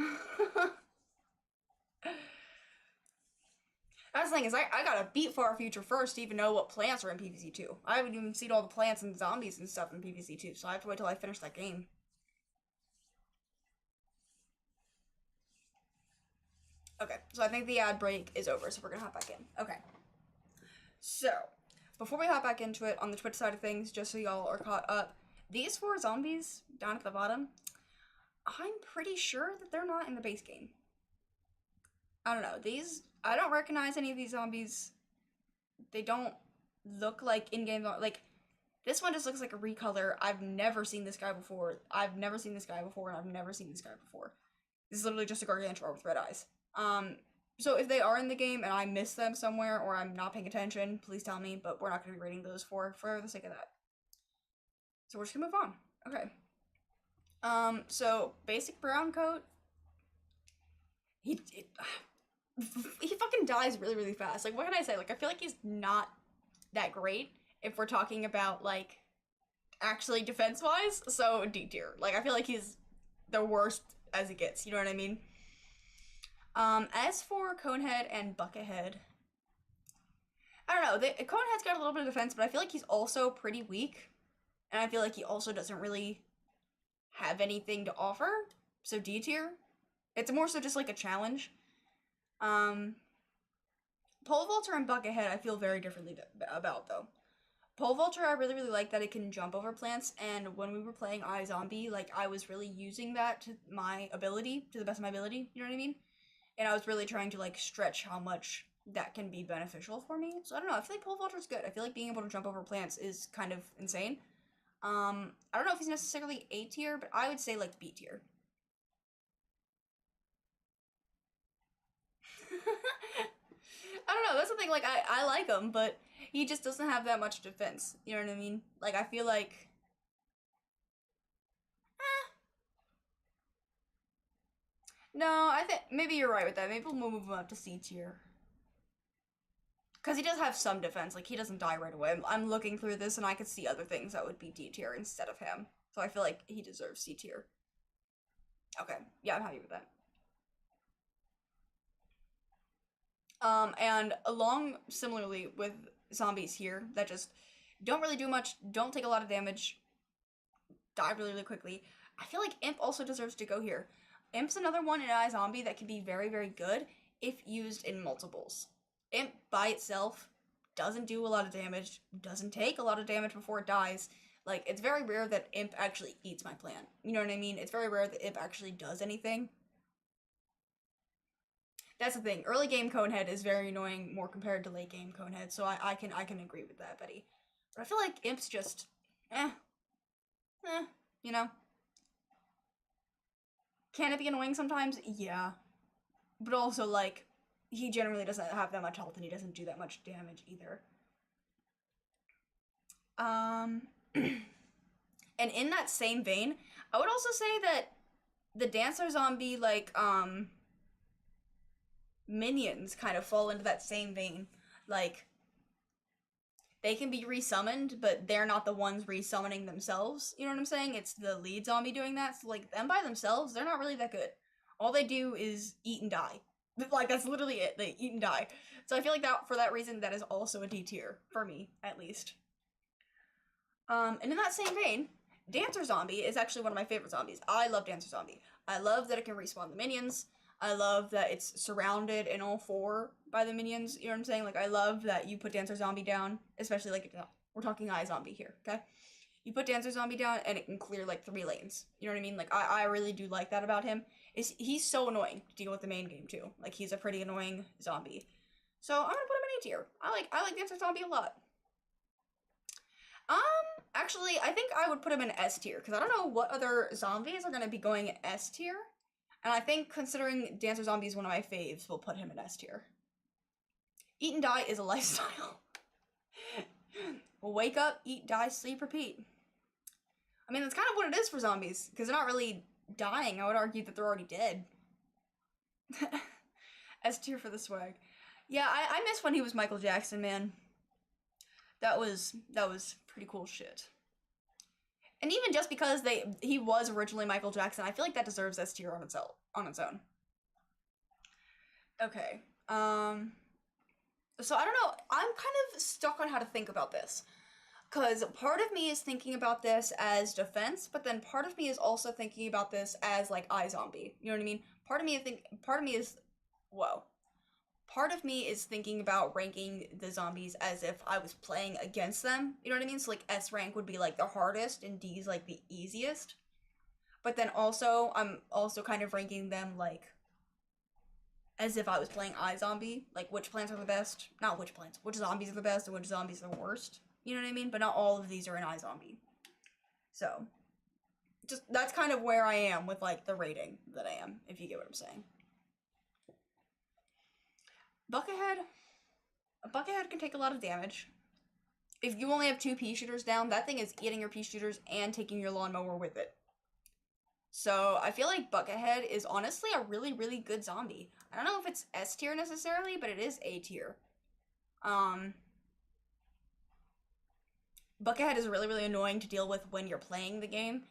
That's the thing is, I gotta beat far future first to even know what plants are in PvZ 2. I haven't even seen all the plants and zombies and stuff in PvZ 2, so I have to wait till I finish that game. Okay, so I think the ad break is over, so we're gonna hop back in. Okay. So, before we hop back into it, on the Twitch side of things, just so y'all are caught up, these 4 zombies down at the bottom, I'm pretty sure that they're not in the base game. I don't know. I don't recognize any of these zombies. They don't look like in-game, like, this one just looks like a recolor. I've never seen this guy before. I've never seen this guy before, and I've never seen this guy before. This is literally just a gargantuar with red eyes. So if they are in the game and I miss them somewhere or I'm not paying attention, please tell me, but we're not going to be rating those for the sake of that. So we're just going to move on. Okay. So basic brown coat. He fucking dies really, really fast. Like, what can I say? Like, I feel like he's not that great if we're talking about, like, actually defense-wise. So, D tier. Like, I feel like he's the worst as it gets. You know what I mean? As for Conehead and Buckethead, I don't know. Conehead's got a little bit of defense, but I feel like he's also pretty weak. And I feel like he also doesn't really have anything to offer. So, D tier. It's more so just like a challenge. Pole Vaulter and Buckethead I feel very differently about, though. Pole Vaulter, I really, really like that it can jump over plants, and when we were playing iZombie, like, I was really using that to my ability, to the best of my ability, you know what I mean? And I was really trying to, like, stretch how much that can be beneficial for me. So, I don't know, I feel like Pole Vaulter's good. I feel like being able to jump over plants is kind of insane. I don't know if he's necessarily A tier, but I would say, like, B tier. I don't know, that's the thing, like, I like him, but he just doesn't have that much defense, you know what I mean? Like, I feel like... No, I think maybe you're right with that. Maybe we'll move him up to C tier. Because he does have some defense. Like, he doesn't die right away. I'm looking through this, and I could see other things that would be D tier instead of him. So I feel like he deserves C tier. Okay. Yeah, I'm happy with that. And along similarly with zombies here that just don't really do much, don't take a lot of damage, die really, really quickly. I feel like Imp also deserves to go here. Imp's another one in iZombie that can be very, very good if used in multiples. Imp by itself doesn't do a lot of damage, doesn't take a lot of damage before it dies. Like, it's very rare that Imp actually eats my plant. You know what I mean? It's very rare that Imp actually does anything. That's the thing. Early game Conehead is very annoying more compared to late game Conehead, so I can agree with that, Betty. But I feel like Imp's just you know. Can it be annoying sometimes? Yeah. But also, like, he generally doesn't have that much health and he doesn't do that much damage either. And in that same vein, I would also say that the Dancer Zombie, like, minions kind of fall into that same vein. Like, they can be resummoned, but they're not the ones resummoning themselves. You know what I'm saying? It's the lead zombie doing that. So, like, them by themselves, they're not really that good. All they do is eat and die. Like, that's literally it. They eat and die. So I feel like that, for that reason, that is also a D tier. For me, at least. And in that same vein, Dancer Zombie is actually one of my favorite zombies. I love Dancer Zombie. I love that it can respawn the minions. I love that it's surrounded in all four by the minions. You know what I'm saying? Like, I love that you put Dancer Zombie down, especially, like, we're talking iZombie here, okay? You put Dancer Zombie down, and it can clear, like, 3 lanes. You know what I mean? Like, I really do like that about him. He's so annoying to deal with the main game, too. Like, he's a pretty annoying zombie. So, I'm gonna put him in A tier. I like Dancer Zombie a lot. Actually, I think I would put him in S tier, because I don't know what other zombies are gonna be going in S tier. And I think, considering Dancer Zombie is one of my faves, we'll put him in S tier. Eat and die is a lifestyle. Wake up, eat, die, sleep, repeat. I mean, that's kind of what it is for zombies, because they're not really dying. I would argue that they're already dead. S tier for the swag. Yeah, I miss when he was Michael Jackson, man. That was pretty cool shit. And even just because he was originally Michael Jackson, I feel like that deserves S tier on its own. Okay. So I don't know. I'm kind of stuck on how to think about this. Because part of me is thinking about this as defense, but then part of me is also thinking about this as, like, iZombie. You know what I mean? Part of me is thinking about ranking the zombies as if I was playing against them. You know what I mean? So, like, S rank would be, like, the hardest and D is, like, the easiest. But then also, I'm also kind of ranking them, like, as if I was playing iZombie. Like, which plants are the best? Not which plants. Which zombies are the best and which zombies are the worst. You know what I mean? But not all of these are in iZombie. So, just, that's kind of where I am with, like, the rating that I am, if you get what I'm saying. Buckethead can take a lot of damage. If you only have 2 pea shooters down, that thing is eating your pea shooters and taking your lawnmower with it. So I feel like Buckethead is honestly a really, really good zombie. I don't know if it's S tier necessarily, but it is A tier. Buckethead is really, really annoying to deal with when you're playing the game.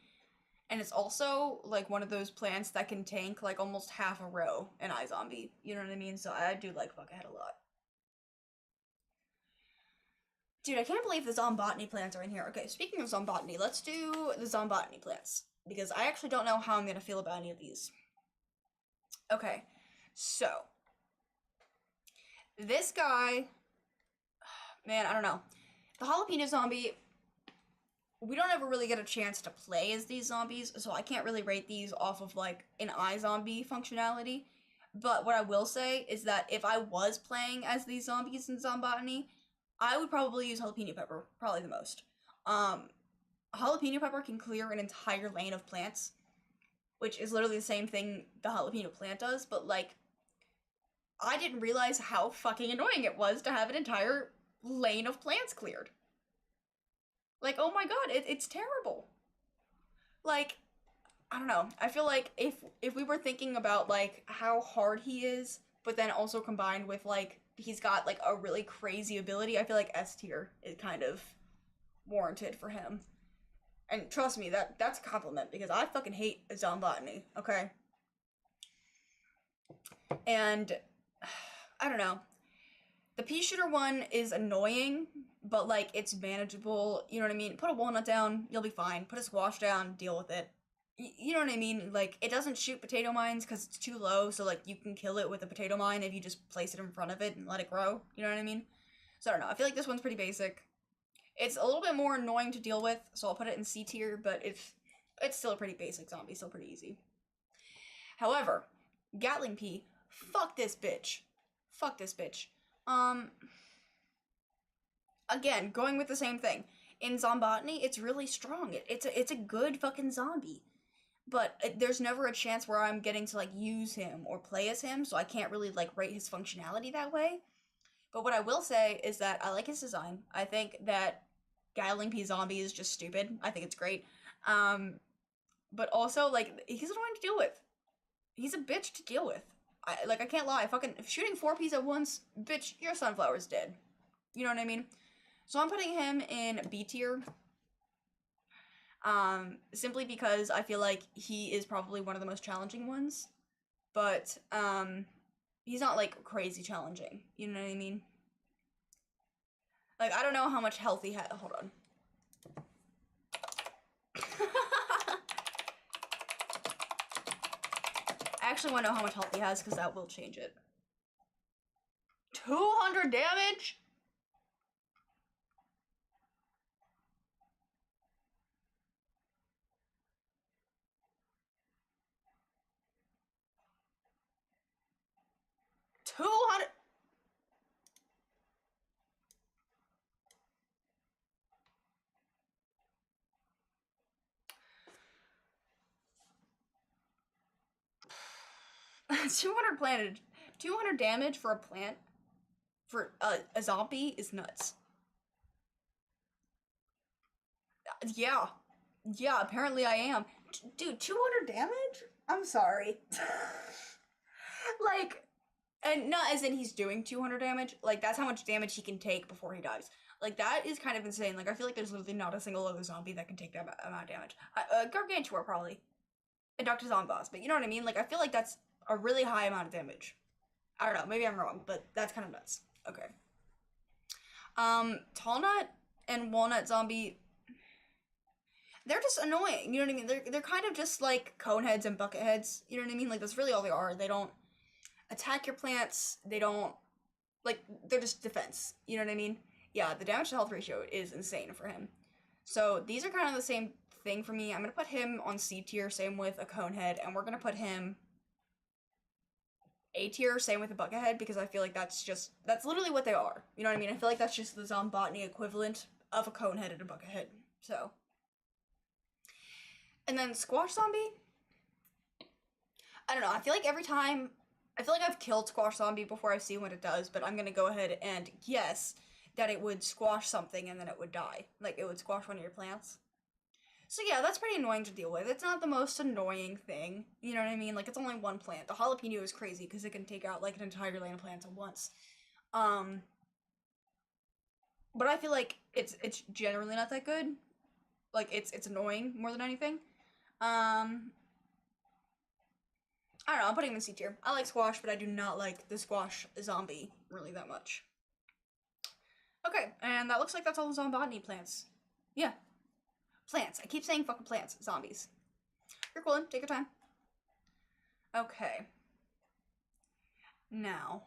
And it's also, like, one of those plants that can tank, like, almost half a row in iZombie. You know what I mean? So I do like Buckethead a lot. Dude, I can't believe the Zombotany plants are in here. Okay, speaking of Zombotany, let's do the Zombotany plants. Because I actually don't know how I'm gonna feel about any of these. Okay, so. This guy. Man, I don't know. The Jalapeno Zombie, we don't ever really get a chance to play as these zombies, so I can't really rate these off of, like, an iZombie functionality. But what I will say is that if I was playing as these zombies in Zombotany, I would probably use Jalapeno Pepper, probably the most. Jalapeno Pepper can clear an entire lane of plants, which is literally the same thing the jalapeno plant does, but, like, I didn't realize how fucking annoying it was to have an entire lane of plants cleared. Like, oh my god, it's terrible. Like, I don't know. I feel like if we were thinking about like how hard he is, but then also combined with like he's got like a really crazy ability, I feel like S tier is kind of warranted for him. And trust me, that's a compliment because I fucking hate Zombotany, okay? And I don't know. The pea shooter one is annoying, but like it's manageable. You know what I mean? Put a walnut down, you'll be fine. Put a squash down, deal with it. You know what I mean? Like it doesn't shoot potato mines because it's too low, so like you can kill it with a potato mine if you just place it in front of it and let it grow. You know what I mean? So I don't know. I feel like this one's pretty basic. It's a little bit more annoying to deal with, so I'll put it in C tier. But it's still a pretty basic zombie, still pretty easy. However, Gatling Pea, fuck this bitch. Fuck this bitch. Um, Again, going with the same thing. In Zombotany, it's really strong. It's a good fucking zombie. But there's never a chance where I'm getting to like use him or play as him, so I can't really like rate his functionality that way. But what I will say is that I like his design. I think that Gatling Pea Zombie is just stupid. I think it's great. But also like he's annoying to deal with. He's a bitch to deal with. I can't lie. Fucking shooting 4 peas at once, bitch, your sunflower's dead. You know what I mean? So I'm putting him in B tier. Simply because I feel like he is probably one of the most challenging ones. But, he's not, like, crazy challenging. You know what I mean? Like, I don't know how much health he has. Hold on. I actually want to know how much health he has, because that will change it. 200 damage?200. $200 200 damage for a plant for a zombie is nuts. Yeah. Yeah, apparently I am. Dude, 200 damage? I'm sorry. Like, and not as in he's doing 200 damage, like that's how much damage he can take before he dies. Like that is kind of insane. Like I feel like there's literally not a single other zombie that can take that amount of damage. Gargantua probably, and Dr. Zomboss, but you know what I mean? Like I feel like that's a really high amount of damage. I don't know, maybe I'm wrong, but that's kind of nuts. Okay. Tallnut and Walnut Zombie, they're just annoying. You know what I mean? They're kind of just like cone heads and bucket heads. You know what I mean? Like that's really all they are. They don't attack your plants. They don't like they're just defense. You know what I mean? Yeah, the damage to health ratio is insane for him. So these are kind of the same thing for me. I'm gonna put him on C tier, same with a cone head, and we're gonna put him A tier, same with a buckethead, because I feel like that's literally what they are. You know what I mean? I feel like that's just the Zombotany equivalent of a cone head and a buckethead. So. And then Squash Zombie? I don't know, I feel like I've killed Squash Zombie before I've seen what it does, but I'm gonna go ahead and guess that it would squash something and then it would die. Like, it would squash one of your plants. So yeah, that's pretty annoying to deal with. It's not the most annoying thing, you know what I mean? Like, it's only one plant. The jalapeno is crazy because it can take out, like, an entire lane of plants at once. But I feel like it's generally not that good. Like, it's annoying more than anything. I don't know, I'm putting him in C tier. I like Squash, but I do not like the Squash zombie really that much. Okay, and that looks like that's all the Zombotany plants. Yeah. Plants. I keep saying fucking plants. Zombies. You're cool. Take your time. Okay. Now.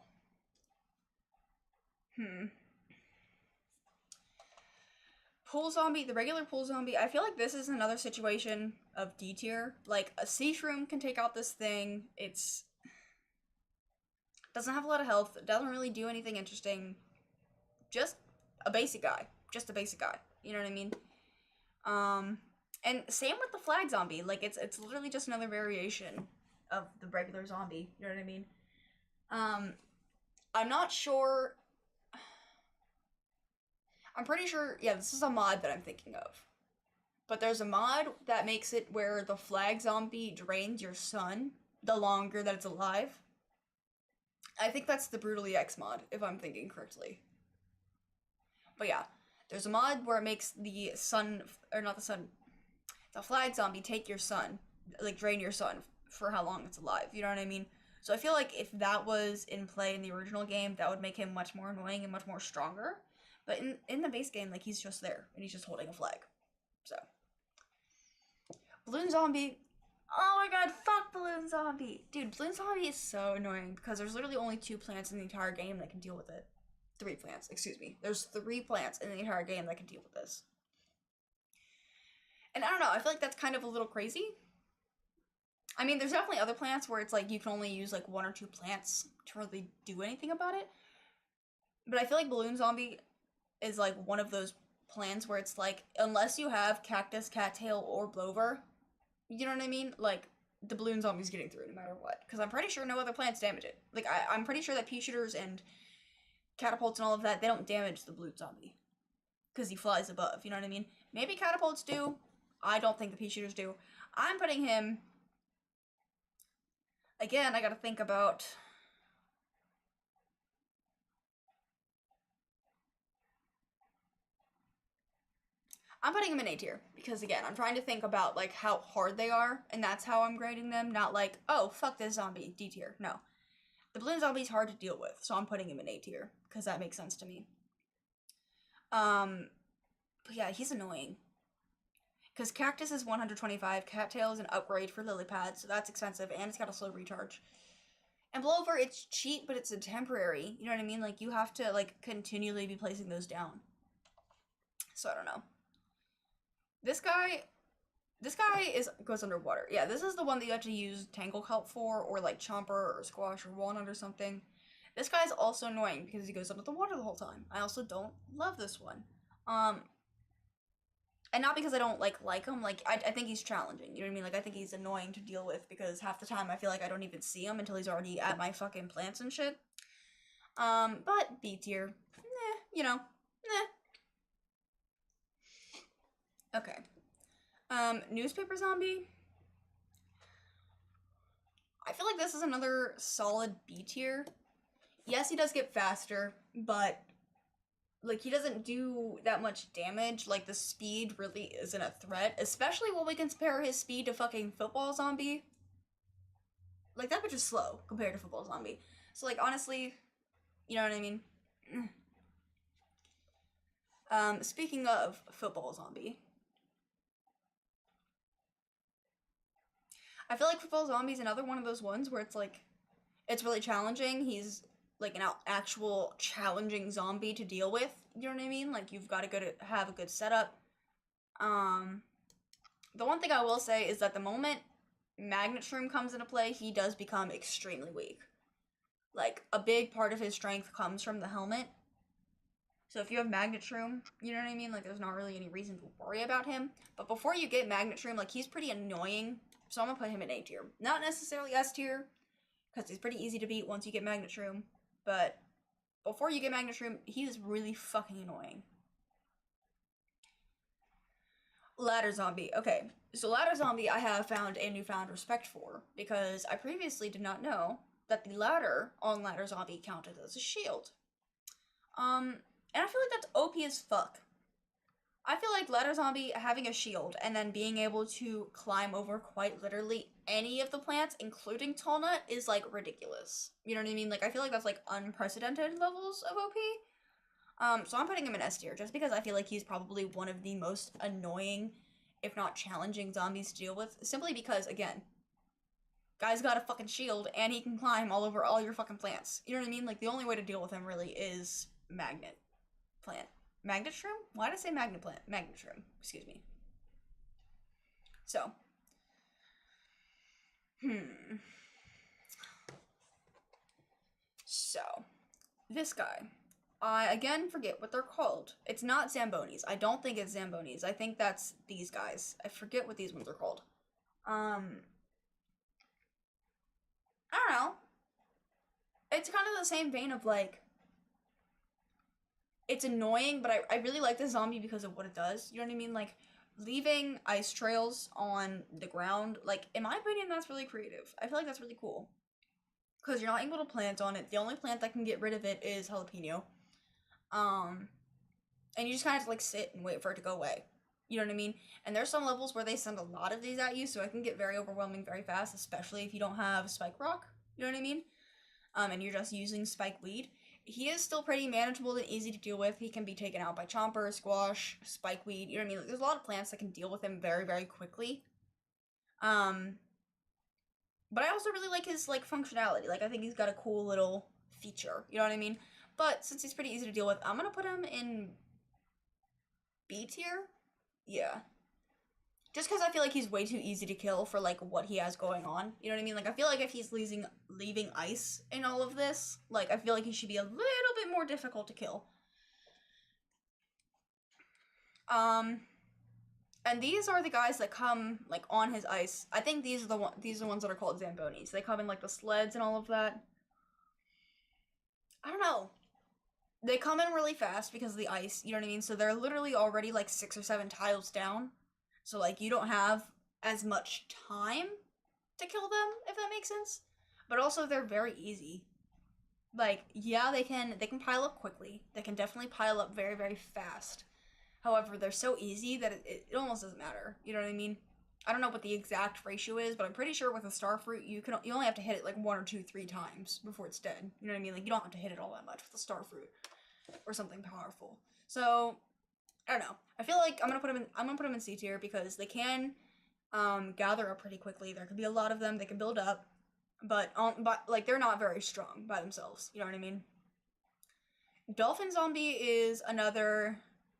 Pool zombie, the regular pool zombie, I feel like this is another situation of D tier. Like, a sea shroom can take out this thing. Doesn't have a lot of health. Doesn't really do anything interesting. Just a basic guy. Just a basic guy. You know what I mean? And same with the flag zombie. Like, it's literally just another variation of the regular zombie. You know what I mean? I'm not sure. I'm pretty sure, yeah, this is a mod that I'm thinking of. But there's a mod that makes it where the flag zombie drains your sun the longer that it's alive. I think that's the Brutally X mod, if I'm thinking correctly. But yeah, there's a mod where it makes the sun, or not the sun, the flag zombie take your sun, like drain your sun for how long it's alive. You know what I mean? So I feel like if that was in play in the original game, that would make him much more annoying and much more stronger. But in the base game, like, he's just there, and he's just holding a flag. So. Balloon Zombie. Oh my god, fuck Balloon Zombie. Dude, Balloon Zombie is so annoying because there's literally only 2 plants in the entire game that can deal with it. 3 plants, excuse me. There's 3 plants in the entire game that can deal with this. And I don't know, I feel like that's kind of a little crazy. I mean, there's definitely other plants where it's like you can only use like 1 or 2 plants to really do anything about it. But I feel like Balloon Zombie is like one of those plants where it's like, unless you have cactus, cattail, or blover, you know what I mean? Like, the Balloon Zombie's getting through no matter what. Because I'm pretty sure no other plants damage it. Like, I'm pretty sure that pea shooters and catapults and all of that, they don't damage the Balloon Zombie. Because he flies above, you know what I mean? Maybe catapults do. I don't think the pea shooters do. I'm putting him... Again, I gotta think about... I'm putting them in A tier, because again, I'm trying to think about, like, how hard they are, and that's how I'm grading them, not like, oh, fuck this zombie, D tier. No. The Balloon Zombie's hard to deal with, so I'm putting him in A tier, because that makes sense to me. But yeah, he's annoying. Because Cactus is 125, Cattail is an upgrade for Lily Pad, so that's expensive, and it's got a slow recharge. And Blover, it's cheap, but it's a temporary, you know what I mean? Like, you have to, like, continually be placing those down. So, I don't know. This guy goes underwater. Yeah, this is the one that you have to use Tangle Kelp for, or like Chomper or Squash or Walnut or something. This guy's also annoying because he goes under the water the whole time. I also don't love this one. And not because I don't like him, like, I think he's challenging, you know what I mean? Like, I think he's annoying to deal with because half the time I feel like I don't even see him until he's already at my fucking plants and shit. But B tier, you know, Okay. Newspaper Zombie. I feel like this is another solid B tier. Yes, he does get faster, but like, he doesn't do that much damage. Like, the speed really isn't a threat, especially when we compare his speed to fucking Football Zombie. Like, that bitch is slow compared to Football Zombie. So, like, honestly, you know what I mean? Speaking of Football Zombie, I feel like Football Zombie's another one of those ones where it's like, it's really challenging. He's like an actual challenging zombie to deal with. You know what I mean? Like, you've got to have a good setup. The one thing I will say is that the moment Magnet Shroom comes into play, he does become extremely weak. Like, a big part of his strength comes from the helmet. So if you have Magnet Shroom, you know what I mean? Like, there's not really any reason to worry about him. But before you get Magnet Shroom, like, he's pretty annoying. So I'm gonna put him in A tier. Not necessarily S tier, because he's pretty easy to beat once you get Magnet Shroom. But before you get Magnet Shroom, he is really fucking annoying. Ladder Zombie. Okay, so Ladder Zombie I have found a newfound respect for, because I previously did not know that the ladder on Ladder Zombie counted as a shield. And I feel like that's OP as fuck. I feel like Ladder Zombie having a shield and then being able to climb over quite literally any of the plants, including Tall Nut, is like ridiculous. You know what I mean? Like, I feel like that's like unprecedented levels of OP. So I'm putting him in S tier just because I feel like he's probably one of the most annoying, if not challenging, zombies to deal with. Simply because, again, guy's got a fucking shield and he can climb all over all your fucking plants. You know what I mean? Like, the only way to deal with him really is Magnet Plant. Magnet Shroom? Why did I say Magnet Plant? Magnet Shroom. Excuse me. So. So. This guy. I, again, forget what they're called. It's not Zambonis. I don't think it's Zambonis. I think that's these guys. I forget what these ones are called. I don't know. It's kind of the same vein of, like, it's annoying, but I really like the zombie because of what it does. You know what I mean? Like, leaving ice trails on the ground, like, in my opinion, that's really creative. I feel like that's really cool. Because you're not able to plant on it. The only plant that can get rid of it is jalapeno. And you just kind of have to, like, sit and wait for it to go away. You know what I mean? And there's some levels where they send a lot of these at you, so it can get very overwhelming very fast, especially if you don't have spike rock. You know what I mean? And you're just using spike weed. He is still pretty manageable and easy to deal with. He can be taken out by chomper, squash, spike weed. You know what I mean? Like, there's a lot of plants that can deal with him very, very quickly. But I also really like his, like, functionality. Like, I think he's got a cool little feature. You know what I mean? But since he's pretty easy to deal with, I'm gonna put him in B tier. Yeah. Just because I feel like he's way too easy to kill for, like, what he has going on. You know what I mean? Like, I feel like if he's leaving ice in all of this, like, I feel like he should be a little bit more difficult to kill. And these are the guys that come, like, on his ice. I think these are the ones that are called Zambonis. They come in, like, the sleds and all of that. I don't know. They come in really fast because of the ice, you know what I mean? So they're literally already, like, 6 or 7 tiles down. So, like, you don't have as much time to kill them, if that makes sense. But also, they're very easy. Like, yeah, they can pile up quickly. They can definitely pile up very, very fast. However, they're so easy that it almost doesn't matter. You know what I mean? I don't know what the exact ratio is, but I'm pretty sure with a star fruit, you only have to hit it like 1 or 2, 3 times before it's dead. You know what I mean? Like, you don't have to hit it all that much with a star fruit or something powerful. So, I don't know. I feel like I'm gonna put them in C tier because they can gather up pretty quickly. There could be a lot of them. They can build up, but like, they're not very strong by themselves. You know what I mean? Dolphin Zombie is another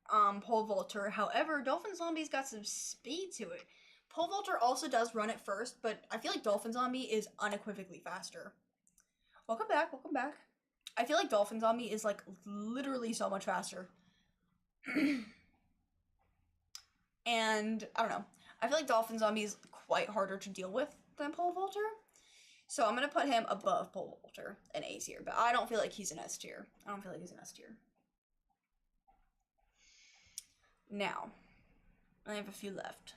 pole vaulter. However, Dolphin Zombie's got some speed to it. Pole vaulter also does run it first, but I feel like Dolphin Zombie is unequivocally faster. Welcome back. Welcome back. I feel like Dolphin Zombie is, like, literally so much faster. And I don't know. I feel like Dolphin Zombie is quite harder to deal with than Pole Vaulter. So I'm gonna put him above Pole Vaulter in A tier, but I don't feel like he's an S tier. I don't feel like he's an S tier. Now, I have a few left.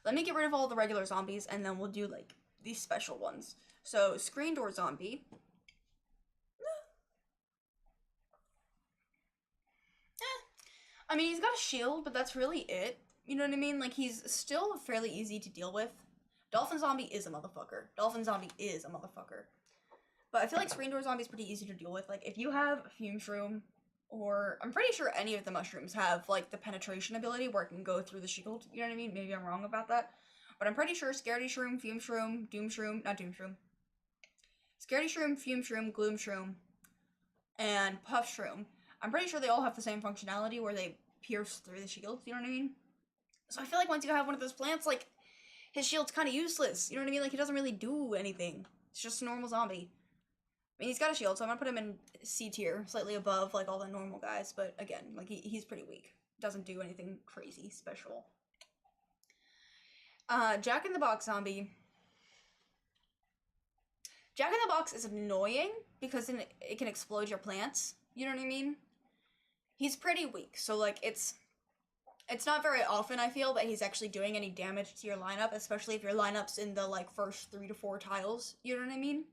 Let me get rid of all the regular zombies, and then we'll do, like, these special ones. So, Screen Door Zombie. I mean, he's got a shield, but that's really it. You know what I mean? Like, he's still fairly easy to deal with. Dolphin Zombie is a motherfucker. Dolphin Zombie is a motherfucker. But I feel like Screen Door Zombie is pretty easy to deal with. Like, if you have Fume Shroom, or I'm pretty sure any of the mushrooms have, like, the penetration ability where it can go through the shield. You know what I mean? Maybe I'm wrong about that. But I'm pretty sure Scaredy Shroom, Fume Shroom, Doom Shroom, not Doom Shroom. Scaredy Shroom, Fume Shroom, Gloom Shroom, and Puff Shroom. I'm pretty sure they all have the same functionality where they pierce through the shields, you know what I mean? So I feel like once you have one of those plants, like, his shield's kind of useless, you know what I mean? Like, he doesn't really do anything. It's just a normal zombie. I mean, he's got a shield, so I'm gonna put him in C tier, slightly above, like, all the normal guys, but again, like, he's pretty weak. Doesn't do anything crazy special. Jack in the Box Zombie. Jack in the Box is annoying because it can explode your plants, you know what I mean? He's pretty weak, so, like, it's not very often, I feel, that he's actually doing any damage to your lineup, especially if your lineup's in the, like, first 3 to 4 tiles, you know what I mean?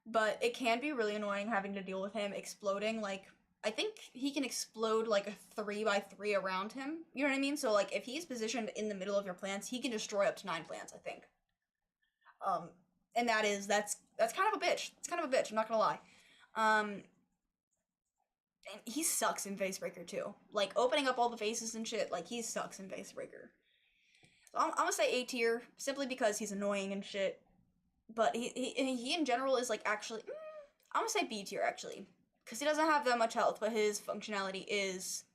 But it can be really annoying having to deal with him exploding, like, I think he can explode, like, a 3x3 around him, you know what I mean? So, like, if he's positioned in the middle of your plants, he can destroy up to 9 plants, I think. And that's kind of a bitch. It's kind of a bitch, I'm not gonna lie. And he sucks in Facebreaker too. Like, opening up all the faces and shit, like, he sucks in Facebreaker. So I'm gonna say A tier, simply because he's annoying and shit. But he in general is, like, actually, I'm gonna say B tier, actually. Because he doesn't have that much health, but his functionality is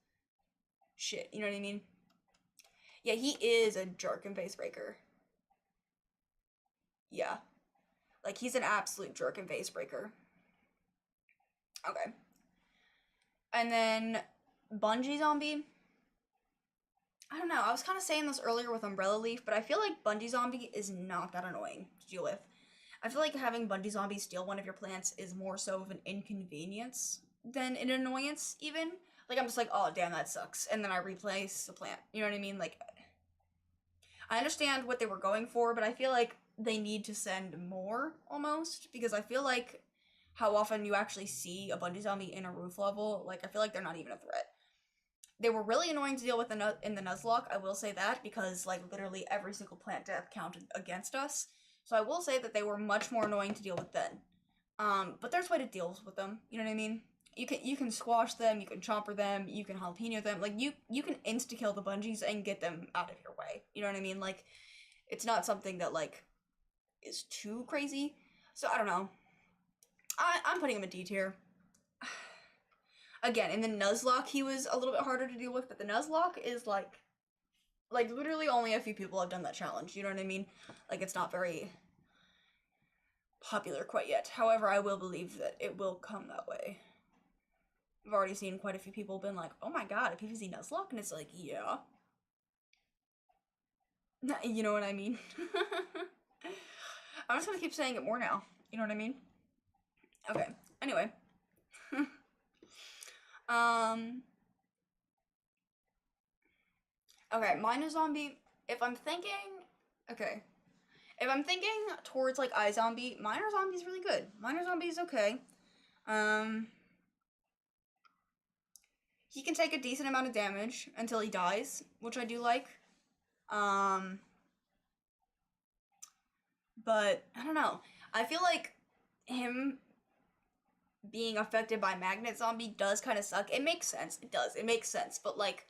shit, you know what I mean? Yeah, he is a jerk in Facebreaker. Yeah. Like, he's an absolute jerk in Facebreaker. Okay. And then Bungee Zombie. I don't know, I was kind of saying this earlier with Umbrella Leaf, but I feel like Bungee Zombie is not that annoying to deal with. I feel like having Bungee Zombie steal one of your plants is more so of an inconvenience than an annoyance, even. Like, I'm just like, oh, damn, that sucks. And then I replace the plant. You know what I mean? Like, I understand what they were going for, but I feel like they need to send more, almost. Because I feel like how often you actually see a bungee zombie in a roof level, like, I feel like they're not even a threat. They were really annoying to deal with in the Nuzlocke, I will say that, because, like, literally every single plant death counted against us. So I will say that they were much more annoying to deal with then. But there's way to deal with them, you know what I mean? You can squash them, you can chomper them, you can jalapeno them, like, you can insta-kill the bungees and get them out of your way, you know what I mean? Like, it's not something that, like, is too crazy. So, I don't know. I'm putting him in D tier. Again, in the Nuzlocke, he was a little bit harder to deal with, but the Nuzlocke is, like, literally only a few people have done that challenge, you know what I mean? Like, it's not very popular quite yet. However, I will believe that it will come that way. I've already seen quite a few people been like, oh my god, a PvZ Nuzlocke? And it's like, yeah. You know what I mean? I'm just gonna keep saying it more now. You know what I mean? Okay, anyway. Okay, Minor Zombie, if I'm thinking, okay. If I'm thinking towards, like, iZombie, Minor Zombie's really good. Minor Zombie's okay. He can take a decent amount of damage until he dies, which I do like. But, I don't know. I feel like him being affected by Magnet Zombie does kind of suck. It makes sense. It does. It makes sense. But, like,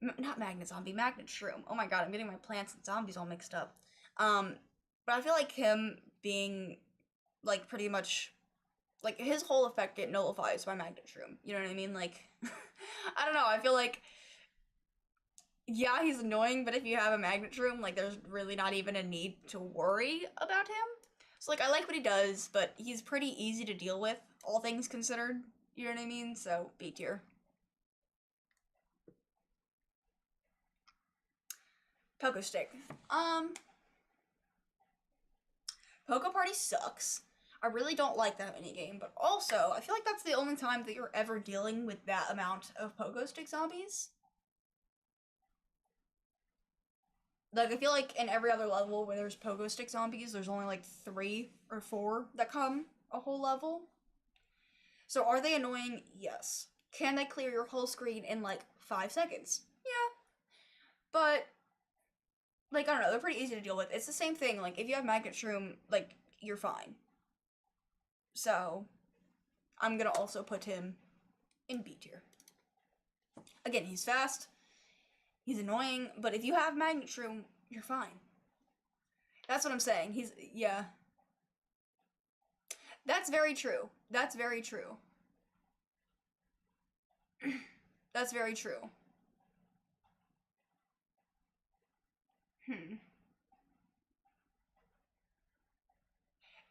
not Magnet Zombie, Magnet Shroom. Oh my god, I'm getting my plants and zombies all mixed up. But I feel like him being, like, pretty much, like, his whole effect get nullifies by Magnet Shroom. You know what I mean? Like, I don't know, I feel like, yeah, he's annoying, but if you have a Magnet Shroom, like, there's really not even a need to worry about him. So, like, I like what he does, but he's pretty easy to deal with, all things considered. You know what I mean? So, B tier. Pogo Stick. Pogo Party sucks. I really don't like that minigame, but also, I feel like that's the only time that you're ever dealing with that amount of Pogo Stick zombies. Like, I feel like in every other level where there's Pogo Stick zombies, there's only like 3 or 4 that come a whole level. So are they annoying? Yes. Can they clear your whole screen in like 5 seconds? Yeah. But, like, I don't know, they're pretty easy to deal with. It's the same thing, like, if you have Magnet Shroom, like, you're fine. So, I'm gonna also put him in B tier. Again, he's fast, he's annoying, but if you have Magnet Shroom, you're fine. That's what I'm saying. Yeah. That's very true. That's very true. That's very true.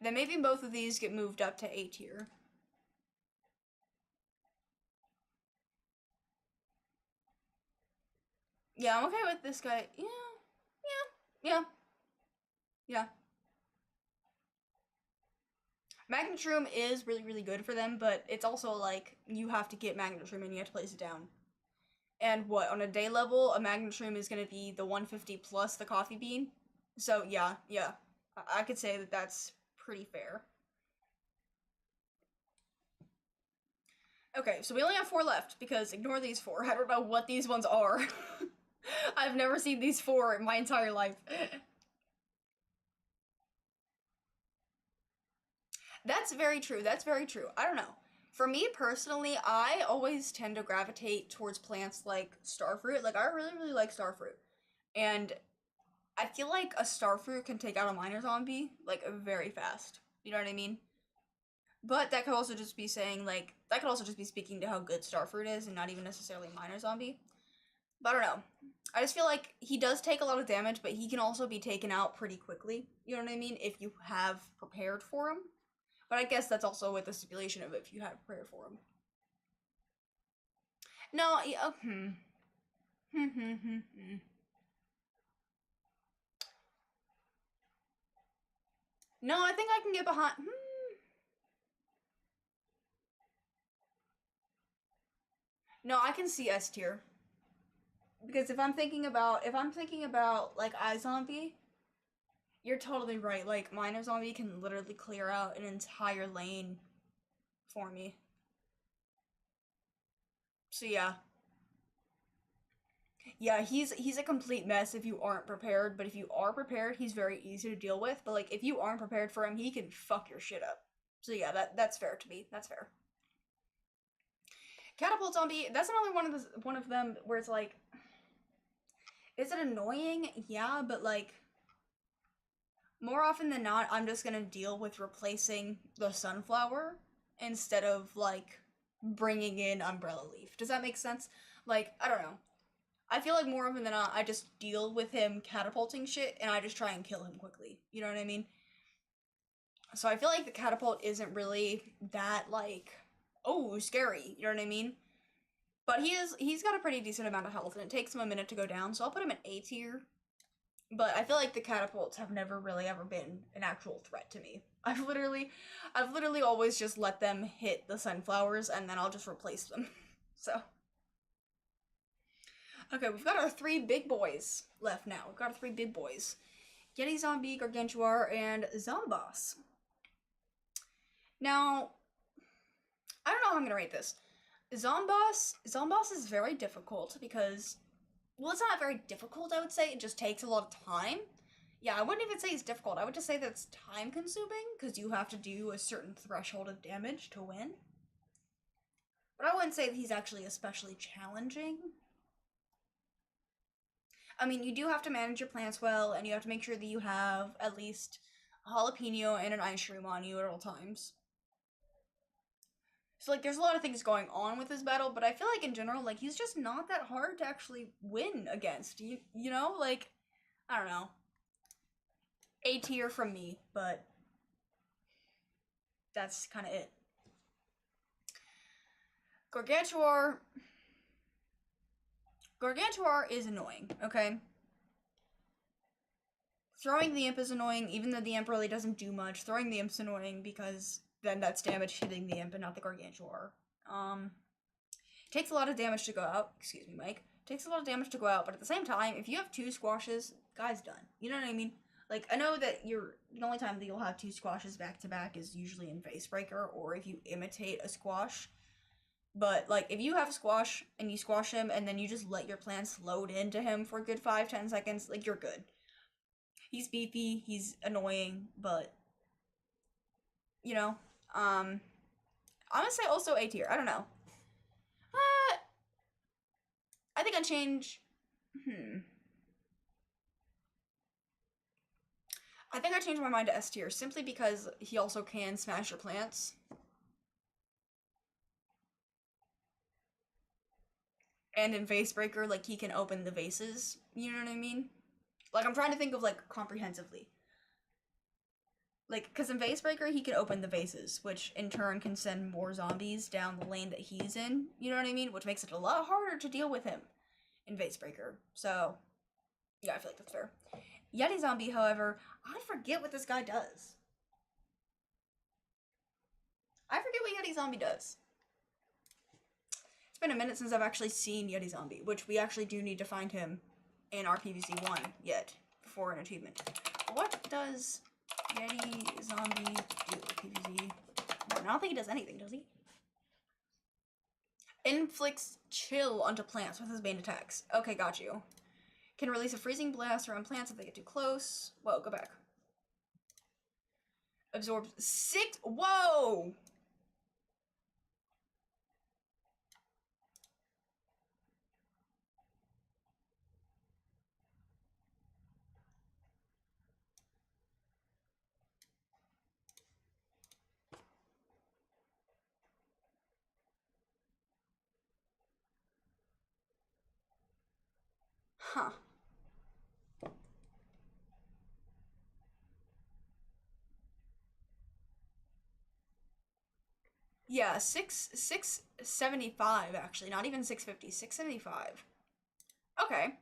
Then maybe both of these get moved up to A tier. Yeah, I'm okay with this guy. Yeah. Yeah. Magnet Shroom is really, really good for them, but it's also like, you have to get Magnet Shroom and you have to place it down. And what, on a day level, a Magnet Shroom is gonna be the 150 plus the coffee bean. So yeah. I could say that that's pretty fair. Okay, so we only have 4 left, because ignore these 4. I don't know what these ones are. I've never seen these 4 in my entire life. That's very true. That's very true. I don't know. For me personally, I always tend to gravitate towards plants like starfruit. Like, I really, really like starfruit. And I feel like a starfruit can take out a minor zombie, like, very fast. You know what I mean? But that could also just be saying, like, that could also just be speaking to how good starfruit is and not even necessarily minor zombie. But I don't know. I just feel like he does take a lot of damage, but he can also be taken out pretty quickly. You know what I mean? If you have prepared for him. But I guess that's also with the stipulation of if you had prepared for him. No, yeah, No, I think I can get behind. No, I can see S tier. Because if I'm thinking about like iZombie, you're totally right. Like Minor Zombie can literally clear out an entire lane for me. So yeah. Yeah, he's a complete mess if you aren't prepared, but if you are prepared, he's very easy to deal with. But like if you aren't prepared for him, he can fuck your shit up. So yeah, that's fair to me. That's fair. Catapult Zombie, that's another one of them where it's like, is it annoying? Yeah, but like more often than not, I'm just gonna deal with replacing the sunflower instead of like bringing in Umbrella Leaf. Does that make sense? Like, I don't know. I feel like more often than not, I just deal with him catapulting shit and I just try and kill him quickly. You know what I mean? So I feel like the catapult isn't really that like, oh, scary. You know what I mean? But he's got a pretty decent amount of health and it takes him a minute to go down, so I'll put him at A tier. But I feel like the catapults have never really ever been an actual threat to me. I've literally always just let them hit the sunflowers and then I'll just replace them. So okay, we've got our 3 big boys left now. We've got our 3 big boys. Yeti Zombie, Gargantuar, and Zomboss. Now, I don't know how I'm gonna rate this. Zomboss is very difficult because, well, it's not very difficult, I would say. It just takes a lot of time. Yeah, I wouldn't even say it's difficult. I would just say that it's time consuming because you have to do a certain threshold of damage to win. But I wouldn't say that he's actually especially challenging. I mean, you do have to manage your plants well, and you have to make sure that you have at least a jalapeno and an ice shroom on you at all times. So, like, there's a lot of things going on with this battle, but I feel like in general, like, he's just not that hard to actually win against. You know? Like, I don't know. A tier from me, but that's kind of it. Gargantuar is annoying, okay? Throwing the imp is annoying, even though the imp really doesn't do much. Throwing the imp's annoying because then that's damage hitting the imp and not the Gargantuar. Takes a lot of damage to go out. Excuse me, Mike. Takes a lot of damage to go out, but at the same time, if you have 2 squashes, guy's done. You know what I mean? Like, I know that the only time that you'll have 2 squashes back to back is usually in Vase Breaker or if you imitate a squash. But, like, if you have a squash and you squash him and then you just let your plants load into him for a good 5-10 seconds, like, you're good. He's beefy, he's annoying, but, you know, I'm gonna say also A tier. I don't know. I think I'd change, I think I changed my mind to S tier simply because he also can smash your plants. And in Vase Breaker, like, he can open the vases. You know what I mean? Like, I'm trying to think of, like, comprehensively. Like, because in Vase Breaker, he can open the vases, which in turn can send more zombies down the lane that he's in. You know what I mean? Which makes it a lot harder to deal with him in Vase Breaker. So, yeah, I feel like that's fair. Yeti Zombie, however, I forget what this guy does. I forget what Yeti Zombie does. It's been a minute since I've actually seen Yeti Zombie, which we actually do need to find him in our PvZ 1 yet, before an achievement. What does Yeti Zombie do? PvZ 1. I don't think he does anything, does he? Inflicts chill onto plants with his main attacks. Okay, got you. Can release a freezing blast around plants if they get too close. Whoa, go back. Absorbs 6. Whoa! Huh. Yeah, 675 actually, not even 650, 675. Okay.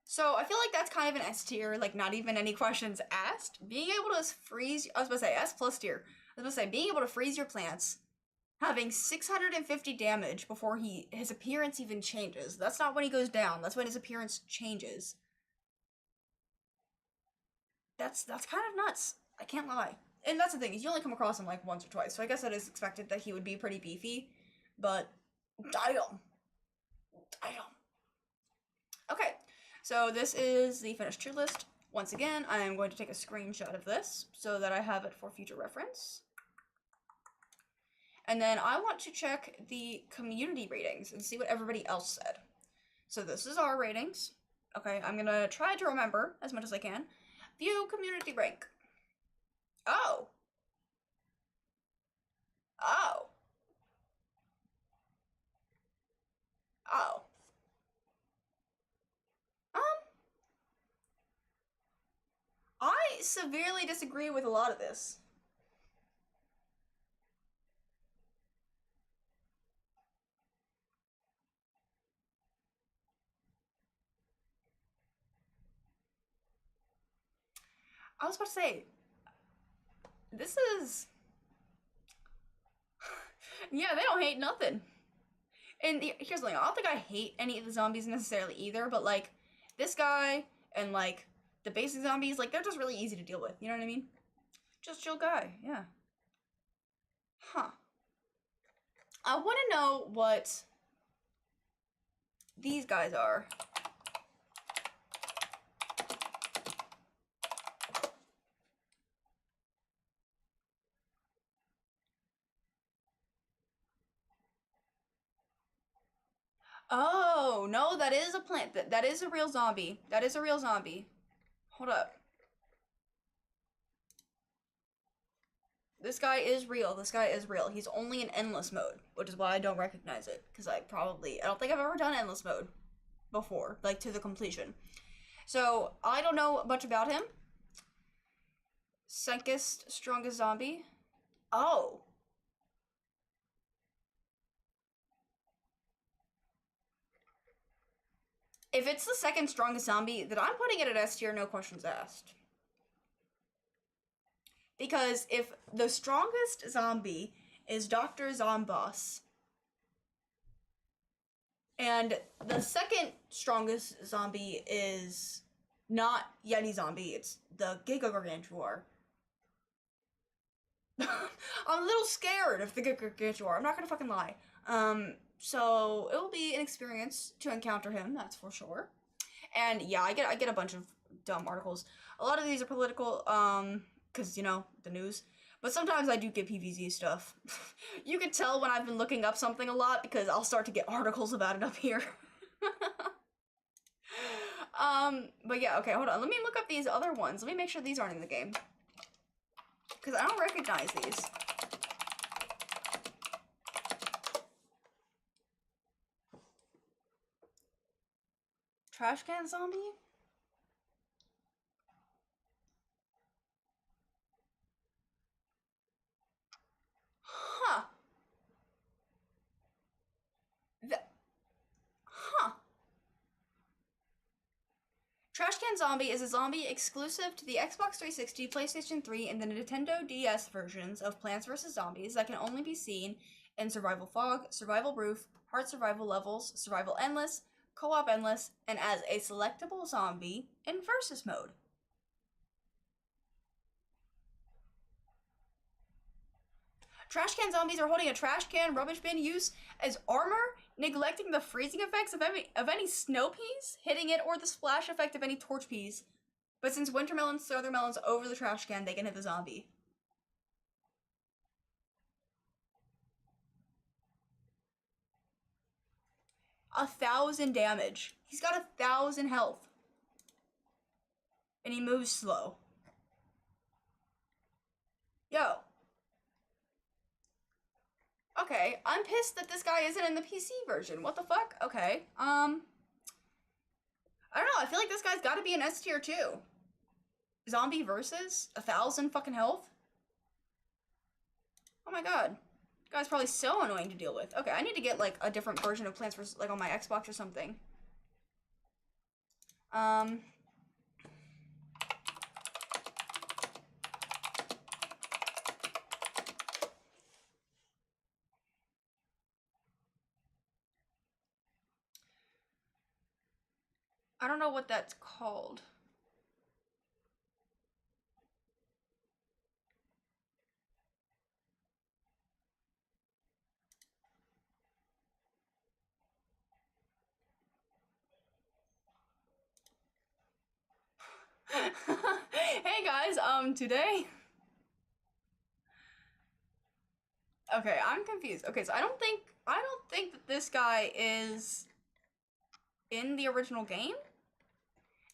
So I feel like that's kind of an S tier, like not even any questions asked. Being able to freeze, I was about to say S plus tier. I was about to say being able to freeze your plants, having 650 damage before his appearance even changes. That's not when he goes down. That's when his appearance changes. That's kind of nuts. I can't lie. And that's the thing, is you only come across him like once or twice, so I guess it is expected that he would be pretty beefy, but damn. Damn. Okay, so this is the finished tier list. Once again, I am going to take a screenshot of this so that I have it for future reference. And then I want to check the community ratings and see what everybody else said. So this is our ratings. Okay, I'm gonna try to remember as much as I can. View community rank. Oh. Oh. Oh. I severely disagree with a lot of this. I was about to say, this is... yeah, they don't hate nothing. And here's the thing, I don't think I hate any of the zombies necessarily either, but like, this guy and like, the basic zombies, like, they're just really easy to deal with, you know what I mean? Just chill guy, yeah. Huh. I want to know what these guys are. Oh, no, that is a plant. That is a real zombie. That is a real zombie. Hold up. This guy is real. This guy is real. He's only in endless mode, which is why I don't recognize it. Because I don't think I've ever done endless mode before, like to the completion. So, I don't know much about him. Second strongest zombie. Oh. If it's the second strongest zombie, then I'm putting it at S tier, no questions asked. Because if the strongest zombie is Dr. Zomboss, and the second strongest zombie is not Yeti Zombie, it's the Giga Gargantuar. I'm a little scared of the Giga Gargantuar, I'm not gonna fucking lie. So it will be an experience to encounter him, that's for sure. And yeah, I get a bunch of dumb articles. A lot of these are political, because, you know, the news. But sometimes I do get PVZ stuff. You can tell when I've been looking up something a lot because I'll start to get articles about it up here. But yeah, okay, hold on. Let me look up these other ones. Let me make sure these aren't in the game. Because I don't recognize these. Trash can zombie? Huh. Huh. Trash Can Zombie is a zombie exclusive to the Xbox 360, PlayStation 3, and the Nintendo DS versions of Plants vs. Zombies that can only be seen in Survival Fog, Survival Roof, Hard Survival Levels, Survival Endless, Co-op Endless, and as a selectable zombie in Versus mode. Trash can zombies are holding a trash can rubbish bin use as armor, neglecting the freezing effects of any snow peas hitting it or the splash effect of any torch peas. But since winter melons throw their melons over the trash can, they can hit the zombie. $1,000 damage. He's got 1,000 health. And he moves slow. Yo. Okay, I'm pissed that this guy isn't in the PC version. What the fuck? Okay, I don't know, I feel like this guy's gotta be an S tier too. Zombie versus 1,000 fucking health? Oh my god. This guy's probably so annoying to deal with. Okay, I need to get like a different version of Plants vs. like on my Xbox or something. I don't know what that's called. Hey guys, today. Okay, I'm confused. Okay, so I don't think that this guy is in the original game.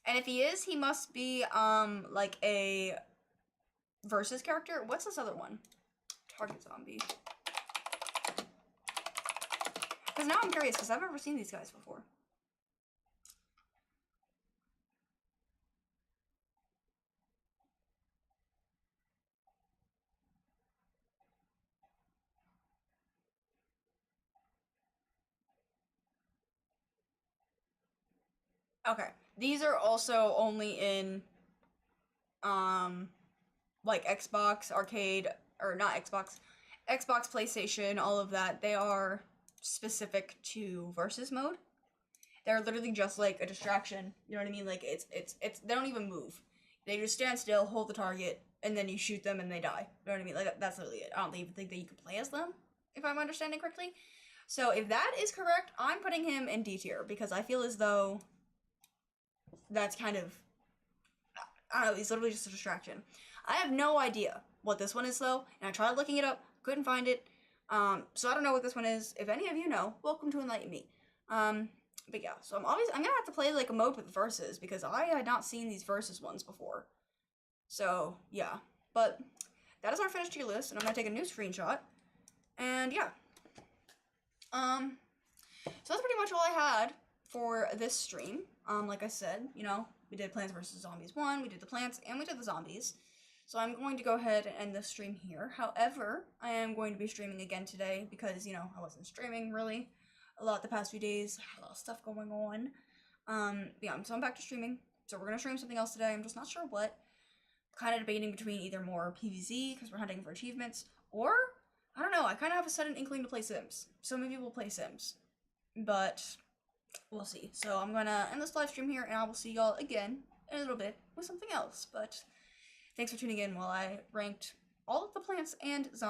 And if he is, he must be like a versus character. What's this other one? Target zombie. Because now I'm curious, because I've never seen these guys before. Okay, these are also only in like Xbox arcade, or not Xbox, Xbox, PlayStation, all of that. They are specific to versus mode. They're literally just like a distraction. You know what I mean? Like it's they don't even move. They just stand still, hold the target, and then you shoot them and they die. You know what I mean? Like that's literally it. I don't even think that you can play as them, if I'm understanding correctly. So if that is correct, I'm putting him in D tier because I feel as though that's kind of, I don't know, he's literally just a distraction. I have no idea what this one is though, and I tried looking it up, couldn't find it. So I don't know what this one is. If any of you know, welcome to enlighten me. But yeah, so I'm gonna have to play like a mode with verses because I had not seen these verses ones before. So yeah, but that is our finished tier list, and I'm gonna take a new screenshot. And yeah, so that's pretty much all I had for this stream. Like I said, you know, we did Plants vs. Zombies 1, we did the plants, and we did the zombies. So I'm going to go ahead and end this stream here. However, I am going to be streaming again today because, you know, I wasn't streaming really a lot the past few days. A lot of stuff going on. Yeah, so I'm back to streaming. So we're going to stream something else today. I'm just not sure what. Kind of debating between either more PvZ, because we're hunting for achievements, or, I don't know, I kind of have a sudden inkling to play Sims. So maybe we'll play Sims. But we'll see. So I'm gonna end this live stream here, and I will see y'all again in a little bit with something else. But thanks for tuning in while I ranked all of the plants and zombies.